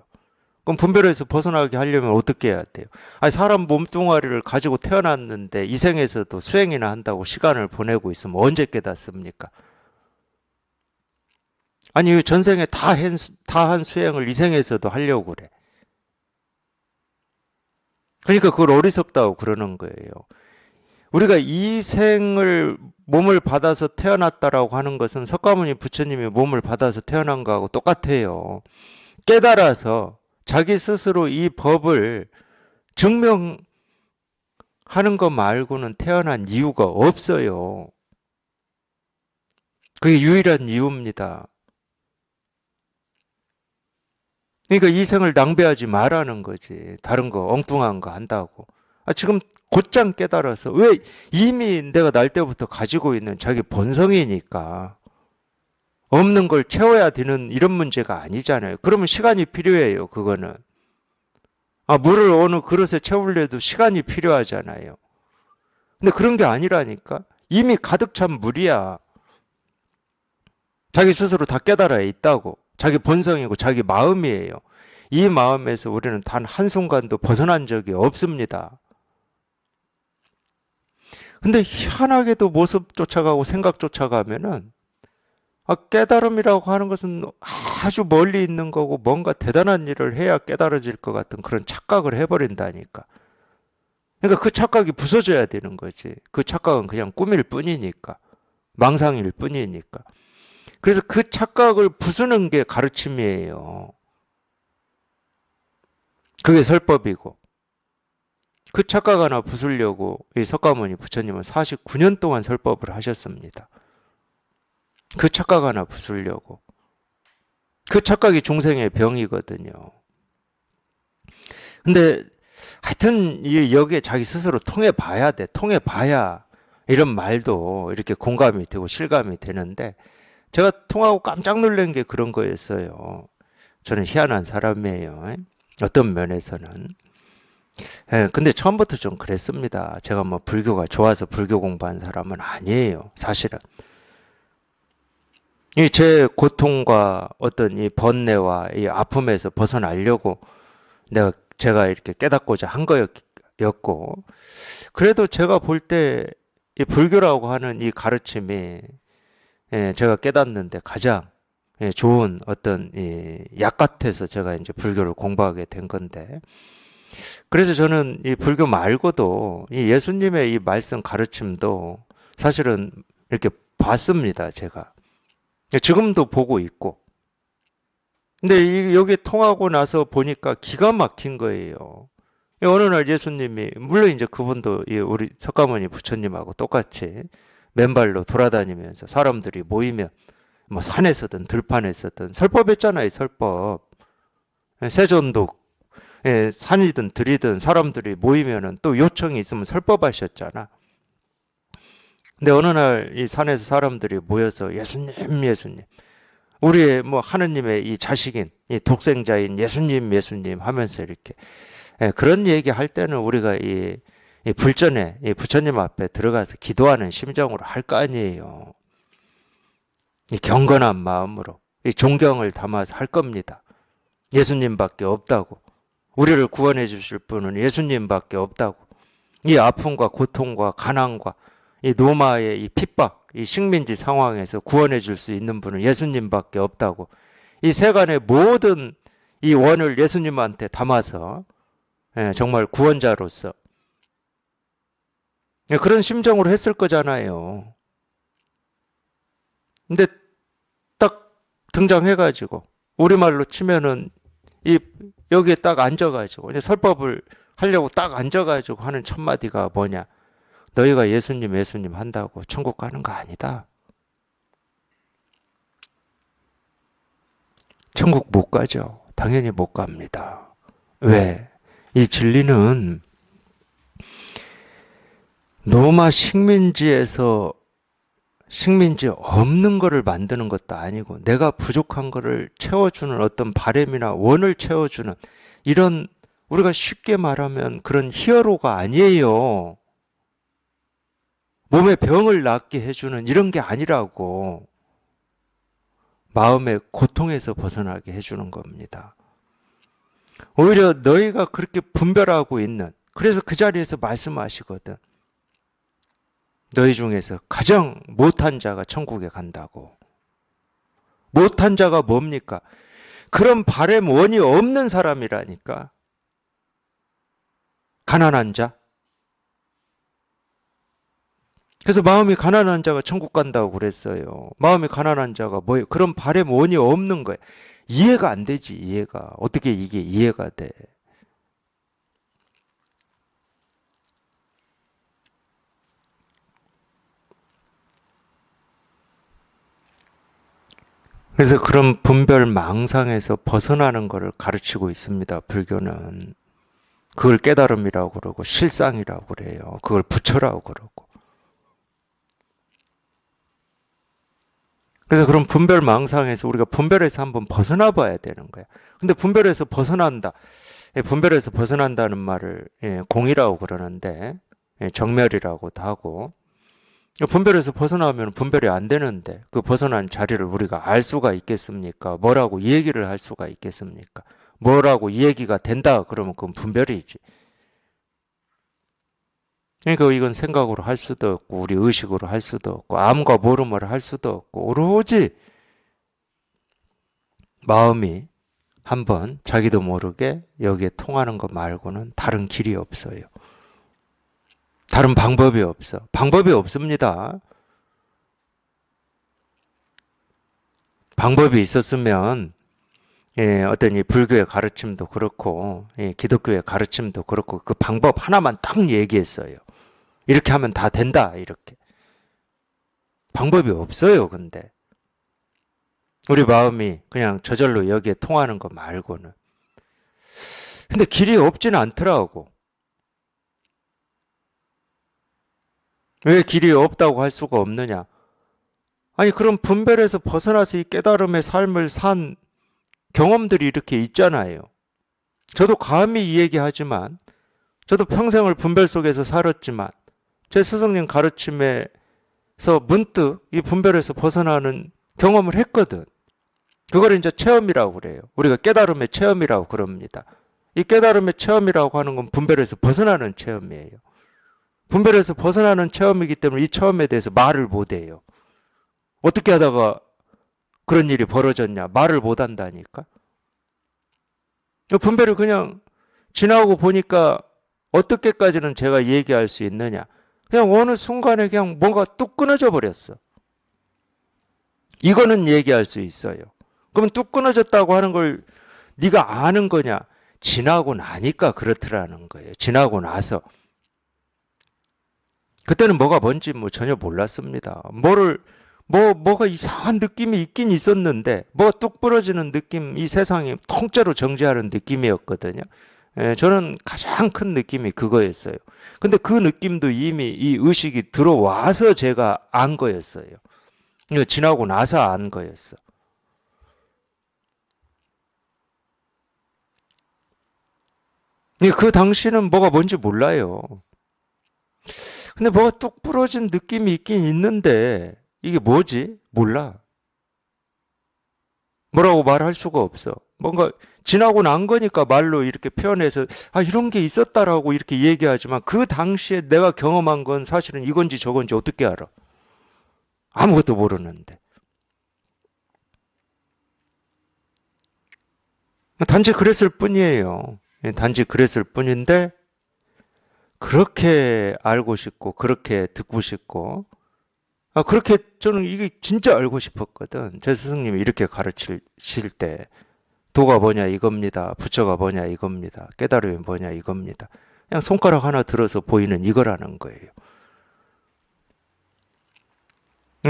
그럼 분별에서 벗어나게 하려면 어떻게 해야 돼요? 아니, 사람 몸뚱아리를 가지고 태어났는데 이 생에서도 수행이나 한다고 시간을 보내고 있으면 언제 깨닫습니까? 아니, 전생에 다 한 수행을 이 생에서도 하려고 그래. 그러니까 그걸 어리석다고 그러는 거예요. 우리가 이 생을 몸을 받아서 태어났다라고 하는 것은 석가모니 부처님이 몸을 받아서 태어난 거하고 똑같아요. 깨달아서 자기 스스로 이 법을 증명하는 것 말고는 태어난 이유가 없어요. 그게 유일한 이유입니다. 그러니까 이 생을 낭비하지 말라는 거지. 다른 거 엉뚱한 거 한다고. 지금 곧장 깨달아서, 왜? 이미 내가 날 때부터 가지고 있는 자기 본성이니까 없는 걸 채워야 되는 이런 문제가 아니잖아요. 그러면 시간이 필요해요, 그거는. 물을 어느 그릇에 채우려도 시간이 필요하잖아요. 근데 그런 게 아니라니까. 이미 가득 찬 물이야. 자기 스스로 다 깨달아 있다고. 자기 본성이고 자기 마음이에요. 이 마음에서 우리는 단 한순간도 벗어난 적이 없습니다. 근데 희한하게도 모습 쫓아가고 생각 쫓아가면은 깨달음이라고 하는 것은 아주 멀리 있는 거고 뭔가 대단한 일을 해야 깨달아질 것 같은 그런 착각을 해버린다니까. 그러니까 그 착각이 부서져야 되는 거지. 그 착각은 그냥 꿈일 뿐이니까. 망상일 뿐이니까. 그래서 그 착각을 부수는 게 가르침이에요. 그게 설법이고. 그 착각 하나 부수려고 이 석가모니 부처님은 49년 동안 설법을 하셨습니다. 그 착각 하나 부수려고. 그 착각이 중생의 병이거든요. 근데 하여튼 여기에 자기 스스로 통해 봐야 돼. 통해 봐야 이런 말도 이렇게 공감이 되고 실감이 되는데, 제가 통하고 깜짝 놀란 게 그런 거였어요. 저는 희한한 사람이에요. 어떤 면에서는. 근데 처음부터 좀 그랬습니다. 제가 뭐 불교가 좋아서 불교 공부한 사람은 아니에요, 사실은. 제 고통과 어떤 이 번뇌와 이 아픔에서 벗어나려고 제가 이렇게 깨닫고자 한 거였고, 그래도 제가 볼 때 이 불교라고 하는 이 가르침이 제가 깨닫는데 가장 좋은 어떤 약 같아서 제가 이제 불교를 공부하게 된 건데, 그래서 저는 이 불교 말고도 이 예수님의 이 말씀 가르침도 사실은 이렇게 봤습니다, 제가. 지금도 보고 있고. 근데 여기 통하고 나서 보니까 기가 막힌 거예요. 어느 날 예수님이, 물론 이제 그분도 우리 석가모니 부처님하고 똑같이 맨발로 돌아다니면서 사람들이 모이면 뭐 산에서든 들판에서든 설법했잖아요, 설법. 세존도 산이든 들이든 사람들이 모이면은 또 요청이 있으면 설법하셨잖아. 근데 어느 날 이 산에서 사람들이 모여서 예수님, 예수님, 우리의 뭐 하느님의 이 자식인 이 독생자인 예수님, 예수님 하면서 이렇게 그런 얘기 할 때는 우리가 이 불전에 이 부처님 앞에 들어가서 기도하는 심정으로 할 거 아니에요. 이 경건한 마음으로 이 존경을 담아서 할 겁니다. 예수님밖에 없다고. 우리를 구원해 주실 분은 예수님밖에 없다고. 이 아픔과 고통과 가난과 이 노마의 이 핍박, 이 식민지 상황에서 구원해 줄 수 있는 분은 예수님밖에 없다고. 이 세간의 모든 이 원을 예수님한테 담아서 정말 구원자로서 그런 심정으로 했을 거잖아요. 근데 딱 등장해가지고 우리말로 치면은 여기에 딱 앉아가지고 이제 설법을 하려고 딱 앉아가지고 하는 첫 마디가 뭐냐? 너희가 예수님, 예수님 한다고 천국 가는 거 아니다. 천국 못 가죠. 당연히 못 갑니다. 왜? 이 진리는 로마 식민지에서 식민지 없는 거를 만드는 것도 아니고 내가 부족한 거를 채워주는 어떤 바램이나 원을 채워주는 이런 우리가 쉽게 말하면 그런 히어로가 아니에요. 몸의 병을 낫게 해주는 이런 게 아니라고. 마음의 고통에서 벗어나게 해주는 겁니다. 오히려 너희가 그렇게 분별하고 있는, 그래서 그 자리에서 말씀하시거든. 너희 중에서 가장 못한 자가 천국에 간다고. 못한 자가 뭡니까? 그런 바램 원이 없는 사람이라니까. 가난한 자. 그래서 마음이 가난한 자가 천국 간다고 그랬어요. 마음이 가난한 자가 뭐예요? 그런 바램 원이 없는 거예요. 이해가 안 되지, 이해가. 어떻게 이게 이해가 돼? 그래서 그런 분별 망상에서 벗어나는 것을 가르치고 있습니다, 불교는. 그걸 깨달음이라고 그러고 실상이라고 그래요. 그걸 부처라고 그러고. 그래서 그런 분별 망상에서 우리가 분별에서 한번 벗어나 봐야 되는 거야. 근데 분별에서 벗어난다. 분별에서 벗어난다는 말을 공이라고 그러는데 정멸이라고도 하고 분별에서 벗어나면 분별이 안 되는데 그 벗어난 자리를 우리가 알 수가 있겠습니까? 뭐라고 이 얘기를 할 수가 있겠습니까? 뭐라고 이 얘기가 된다 그러면 그건 분별이지. 그러니까 이건 생각으로 할 수도 없고 우리 의식으로 할 수도 없고 암과 모름을 할 수도 없고 오로지 마음이 한번 자기도 모르게 여기에 통하는 것 말고는 다른 길이 없어요. 다른 방법이 없어. 방법이 없습니다. 방법이 있었으면 어떤 이 불교의 가르침도 그렇고 기독교의 가르침도 그렇고 그 방법 하나만 딱 얘기했어요. 이렇게 하면 다 된다 이렇게. 방법이 없어요. 근데 우리 마음이 그냥 저절로 여기에 통하는 거 말고는. 근데 길이 없지는 않더라고. 왜 길이 없다고 할 수가 없느냐? 아니 그럼 분별에서 벗어나서 이 깨달음의 삶을 산 경험들이 이렇게 있잖아요. 저도 감히 이 얘기하지만 저도 평생을 분별 속에서 살았지만 제 스승님 가르침에서 문득 이 분별에서 벗어나는 경험을 했거든. 그걸 이제 체험이라고 그래요. 우리가 깨달음의 체험이라고 그럽니다. 이 깨달음의 체험이라고 하는 건 분별에서 벗어나는 체험이에요. 분별에서 벗어나는 체험이기 때문에 이 체험에 대해서 말을 못해요. 어떻게 하다가 그런 일이 벌어졌냐? 말을 못 한다니까. 분별을 그냥 지나고 보니까 어떻게까지는 제가 얘기할 수 있느냐? 그냥 어느 순간에 그냥 뭔가 뚝 끊어져 버렸어. 이거는 얘기할 수 있어요. 그러면 뚝 끊어졌다고 하는 걸 네가 아는 거냐? 지나고 나니까 그렇더라는 거예요. 지나고 나서. 그때는 뭐가 뭔지 뭐 전혀 몰랐습니다. 뭐가 이상한 느낌이 있긴 있었는데, 뭐가 뚝 부러지는 느낌, 이 세상이 통째로 정지하는 느낌이었거든요. 저는 가장 큰 느낌이 그거였어요. 근데 그 느낌도 이미 이 의식이 들어와서 제가 안 거였어요. 이거 지나고 나서 안 거였어. 그 당시는 뭐가 뭔지 몰라요. 근데 뭐가 뚝 부러진 느낌이 있긴 있는데, 이게 뭐지? 몰라. 뭐라고 말할 수가 없어. 뭔가 지나고 난 거니까 말로 이렇게 표현해서 아 이런 게 있었다라고 이렇게 얘기하지만 그 당시에 내가 경험한 건 사실은 이건지 저건지 어떻게 알아? 아무것도 모르는데. 단지 그랬을 뿐이에요. 단지 그랬을 뿐인데 그렇게 알고 싶고 그렇게 듣고 싶고 그렇게 저는 이게 진짜 알고 싶었거든. 제 스승님이 이렇게 가르치실 때 도가 뭐냐 이겁니다. 부처가 뭐냐 이겁니다. 깨달음이 뭐냐 이겁니다. 그냥 손가락 하나 들어서 보이는 이거라는 거예요.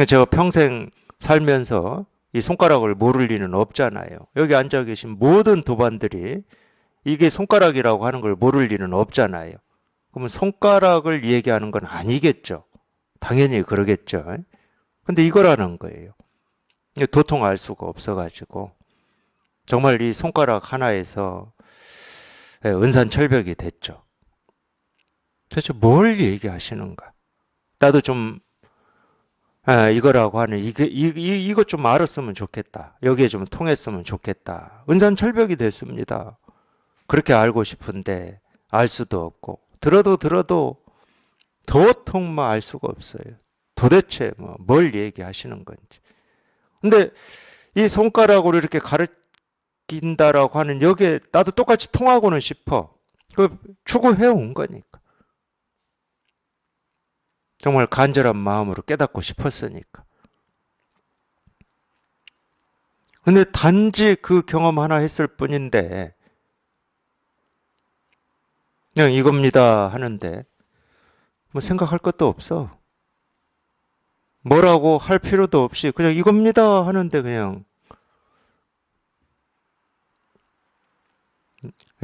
제가 평생 살면서 이 손가락을 모를 리는 없잖아요. 여기 앉아 계신 모든 도반들이 이게 손가락이라고 하는 걸 모를 리는 없잖아요. 그러면 손가락을 얘기하는 건 아니겠죠. 당연히 그러겠죠. 근데 이거라는 거예요. 도통 알 수가 없어가지고 정말 이 손가락 하나에서 은산철벽이 됐죠. 도대체 뭘 얘기하시는가? 나도 좀 이거라고 하는 이거 좀 알았으면 좋겠다. 여기에 좀 통했으면 좋겠다. 은산철벽이 됐습니다. 그렇게 알고 싶은데 알 수도 없고 들어도 도통 뭐 알 수가 없어요. 도대체 뭐 뭘 얘기하시는 건지. 근데 이 손가락으로 이렇게 가르친다라고 하는 여기에 나도 똑같이 통하고는 싶어. 그 추구해 온 거니까. 정말 간절한 마음으로 깨닫고 싶었으니까. 근데 단지 그 경험 하나 했을 뿐인데 그냥 이겁니다 하는데 뭐 생각할 것도 없어. 뭐라고 할 필요도 없이 그냥 이겁니다 하는데 그냥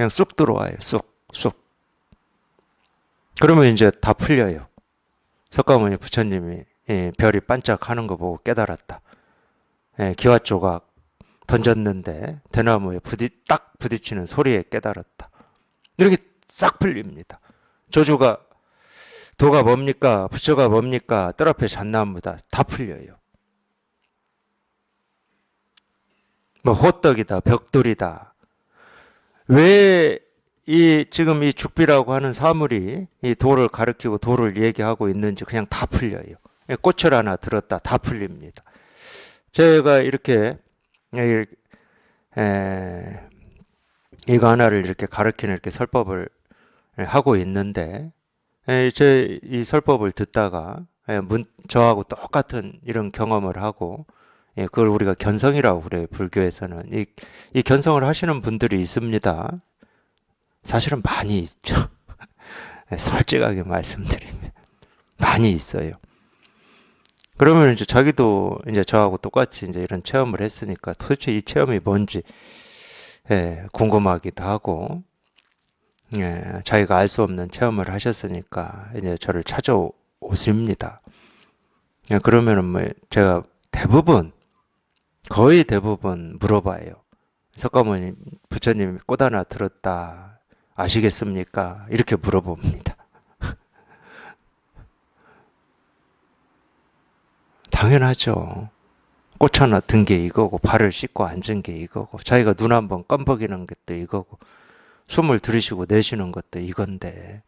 쑥 들어와요. 쑥. 그러면 이제 다 풀려요. 석가모니 부처님이 별이 반짝하는 거 보고 깨달았다. 기와조각 던졌는데 대나무에 딱 부딪히는 소리에 깨달았다. 이렇게 싹 풀립니다. 조주가 도가 뭡니까? 부처가 뭡니까? 뜰 앞에 잣나무다. 다 풀려요. 뭐 호떡이다, 벽돌이다. 왜 지금 이 죽비라고 하는 사물이 이 도를 가리키고 도를 얘기하고 있는지 그냥 다 풀려요. 꽃을 하나 들었다. 다 풀립니다. 제가 이렇게 이거 하나를 이렇게 가르치는 이렇게 설법을 하고 있는데 제 이 설법을 듣다가 저하고 똑같은 이런 경험을 하고 그걸 우리가 견성이라고 그래요. 불교에서는 이 견성을 하시는 분들이 있습니다. 사실은 많이 있죠. 솔직하게 말씀드리면 많이 있어요. 그러면 이제 자기도 이제 저하고 똑같이 이제 이런 체험을 했으니까 도대체 이 체험이 뭔지 궁금하기도 하고 자기가 알 수 없는 체험을 하셨으니까 이제 저를 찾아오십니다. 그러면은 뭐 제가 거의 대부분 물어봐요. 석가모니 부처님이 꽃 하나 들었다 아시겠습니까? 이렇게 물어봅니다. 당연하죠. 꽃 하나 든 게 이거고 발을 씻고 앉은 게 이거고 자기가 눈 한번 깜빡이는 것도 이거고 숨을 들이쉬고 내쉬는 것도 이건데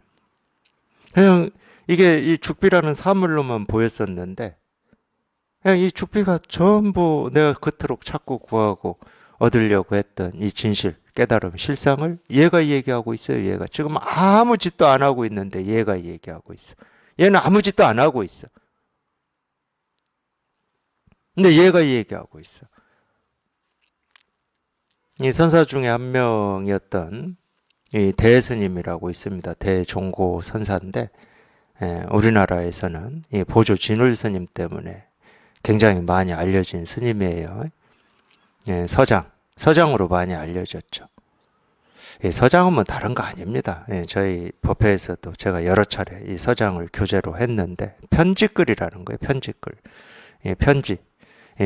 그냥 이게 이 죽비라는 사물로만 보였었는데 그냥 이 죽비가 전부 내가 그토록 찾고 구하고 얻으려고 했던 이 진실, 깨달음, 실상을 얘가 얘기하고 있어요. 얘가 지금 아무 짓도 안 하고 있는데 얘가 얘기하고 있어. 얘는 아무 짓도 안 하고 있어. 근데 얘가 얘기하고 있어. 이 선사 중에 한 명이었던 이 대스님이라고 있습니다. 대종고 선사인데, 우리나라에서는 이 보조 진울 스님 때문에 굉장히 많이 알려진 스님이에요. 서장으로 많이 알려졌죠. 서장은 뭐 다른 거 아닙니다. 저희 법회에서도 제가 여러 차례 이 서장을 교재로 했는데, 편지글이라는 거예요. 편지글.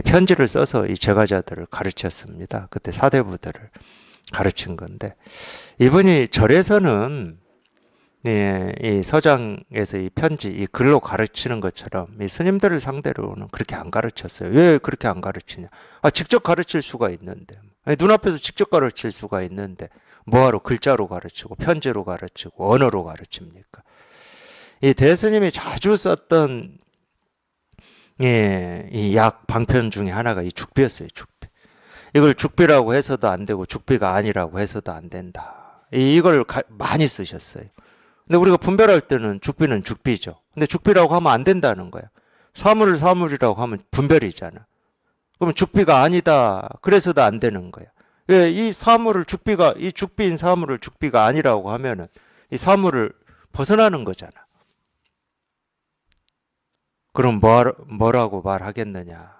편지를 써서 이 제가자들을 가르쳤습니다. 그때 사대부들을 가르친 건데, 이분이 절에서는 이 서장에서 이 편지, 이 글로 가르치는 것처럼 이 스님들을 상대로는 그렇게 안 가르쳤어요. 왜 그렇게 안 가르치냐? 직접 가르칠 수가 있는데, 눈앞에서 직접 가르칠 수가 있는데, 뭐하러 글자로 가르치고 편지로 가르치고 언어로 가르칩니까? 이 대스님이 자주 썼던 이 약 방편 중에 하나가 이 죽비였어요. 죽비. 이걸 죽비라고 해서도 안 되고 죽비가 아니라고 해서도 안 된다. 이걸 많이 쓰셨어요. 근데 우리가 분별할 때는 죽비는 죽비죠. 근데 죽비라고 하면 안 된다는 거야. 사물을 사물이라고 하면 분별이잖아. 그러면 죽비가 아니다. 그래서도 안 되는 거야. 왜 이 사물을 이 죽비인 사물을 죽비가 아니라고 하면은 이 사물을 벗어나는 거잖아. 그럼 뭐라고 말하겠느냐?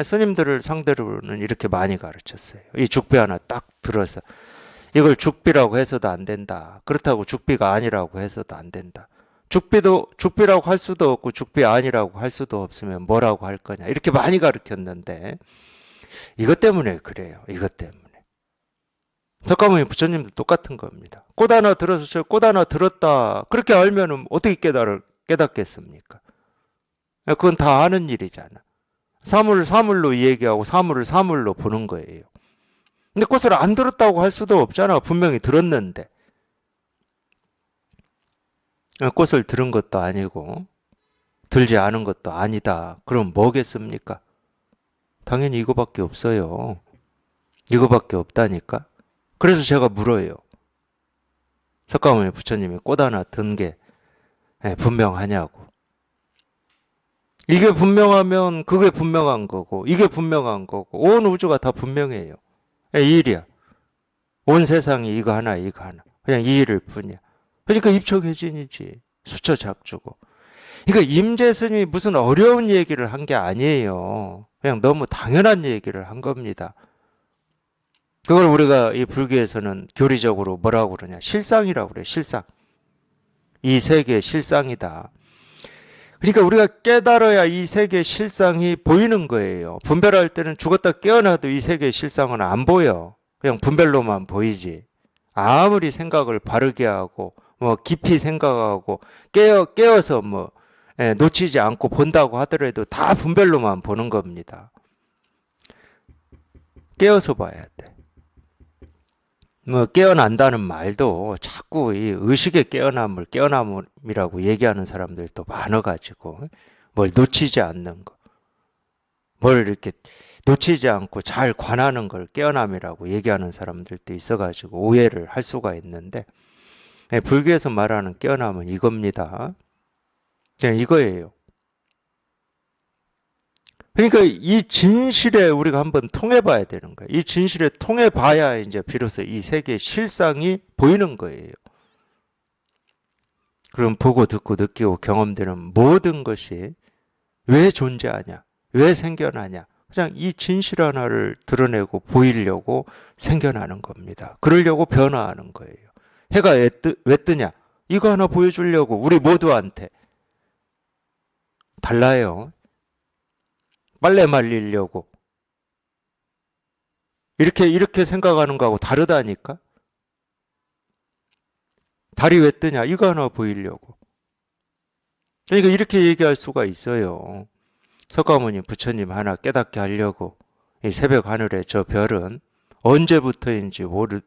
스님들을 상대로는 이렇게 많이 가르쳤어요. 이 죽비 하나 딱 들어서 이걸 죽비라고 해서도 안 된다. 그렇다고 죽비가 아니라고 해서도 안 된다. 죽비라고 할 수도 없고 죽비 아니라고 할 수도 없으면 뭐라고 할 거냐. 이렇게 많이 가르쳤는데 이것 때문에 그래요. 이것 때문에. 석가모니 부처님도 똑같은 겁니다. 꽃 하나 들어서 저 꽃 하나 들었다. 그렇게 알면은 어떻게 깨닫겠습니까? 그건 다 아는 일이잖아. 사물을 사물로 얘기하고 사물을 사물로 보는 거예요. 근데 꽃을 안 들었다고 할 수도 없잖아. 분명히 들었는데. 꽃을 들은 것도 아니고 들지 않은 것도 아니다. 그럼 뭐겠습니까? 당연히 이거밖에 없어요. 이거밖에 없다니까. 그래서 제가 물어요. 석가모니 부처님이 꽃 하나 든 게 분명하냐고. 이게 분명하면 그게 분명한 거고 이게 분명한 거고 온 우주가 다 분명해요. 이 일이야. 온 세상이 이거 하나 이거 하나. 그냥 이 일일 뿐이야. 그러니까 입척해진이지. 수처 작주고. 그러니까 임재스님이 무슨 어려운 얘기를 한 게 아니에요. 그냥 너무 당연한 얘기를 한 겁니다. 그걸 우리가 이 불교에서는 교리적으로 뭐라고 그러냐. 실상이라고 그래. 실상. 이 세계의 실상이다. 그러니까 우리가 깨달아야 이 세계의 실상이 보이는 거예요. 분별할 때는 죽었다 깨어나도 이 세계의 실상은 안 보여. 그냥 분별로만 보이지. 아무리 생각을 바르게 하고 뭐 깊이 생각하고 깨어서 뭐 놓치지 않고 본다고 하더라도 다 분별로만 보는 겁니다. 깨어서 봐야 돼. 뭐 깨어난다는 말도 자꾸 이 의식의 깨어남이라고 얘기하는 사람들도 많아가지고 뭘 놓치지 않는 거, 뭘 이렇게 놓치지 않고 잘 관하는 걸 깨어남이라고 얘기하는 사람들도 있어가지고 오해를 할 수가 있는데 불교에서 말하는 깨어남은 이겁니다. 그냥 이거예요. 그러니까 이 진실에 우리가 한번 통해봐야 되는 거예요. 이 진실에 통해봐야 이제 비로소 이 세계의 실상이 보이는 거예요. 그럼 보고 듣고 느끼고 경험되는 모든 것이 왜 존재하냐? 왜 생겨나냐? 그냥 이 진실 하나를 드러내고 보이려고 생겨나는 겁니다. 그러려고 변화하는 거예요. 해가 왜 뜨냐? 이거 하나 보여주려고 우리 모두한테. 달라요. 빨래 말리려고. 이렇게 생각하는 거하고 다르다니까? 달이 왜 뜨냐? 이거 하나 보이려고. 그러니까 이렇게 얘기할 수가 있어요. 석가모니 부처님 하나 깨닫게 하려고 이 새벽 하늘의 저 별은 언제부터인지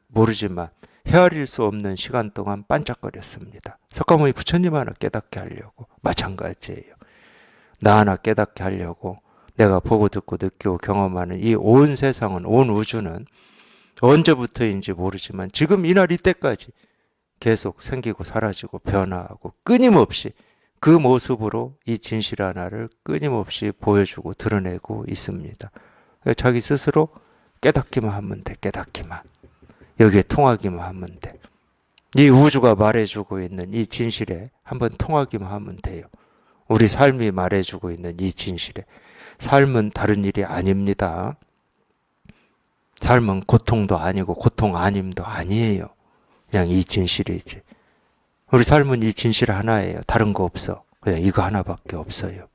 모르지만 헤아릴 수 없는 시간 동안 반짝거렸습니다. 석가모니 부처님 하나 깨닫게 하려고 마찬가지예요. 나 하나 깨닫게 하려고 내가 보고 듣고 느끼고 경험하는 이 온 세상은, 온 우주는 언제부터인지 모르지만 지금 이날 이때까지 계속 생기고 사라지고 변화하고 끊임없이 그 모습으로 이 진실 하나를 끊임없이 보여주고 드러내고 있습니다. 자기 스스로 깨닫기만 하면 돼. 깨닫기만. 여기에 통하기만 하면 돼. 이 우주가 말해주고 있는 이 진실에 한번 통하기만 하면 돼요. 우리 삶이 말해주고 있는 이 진실에. 삶은 다른 일이 아닙니다. 삶은 고통도 아니고 고통 아님도 아니에요. 그냥 이 진실이지. 우리 삶은 이 진실 하나예요. 다른 거 없어. 그냥 이거 하나밖에 없어요.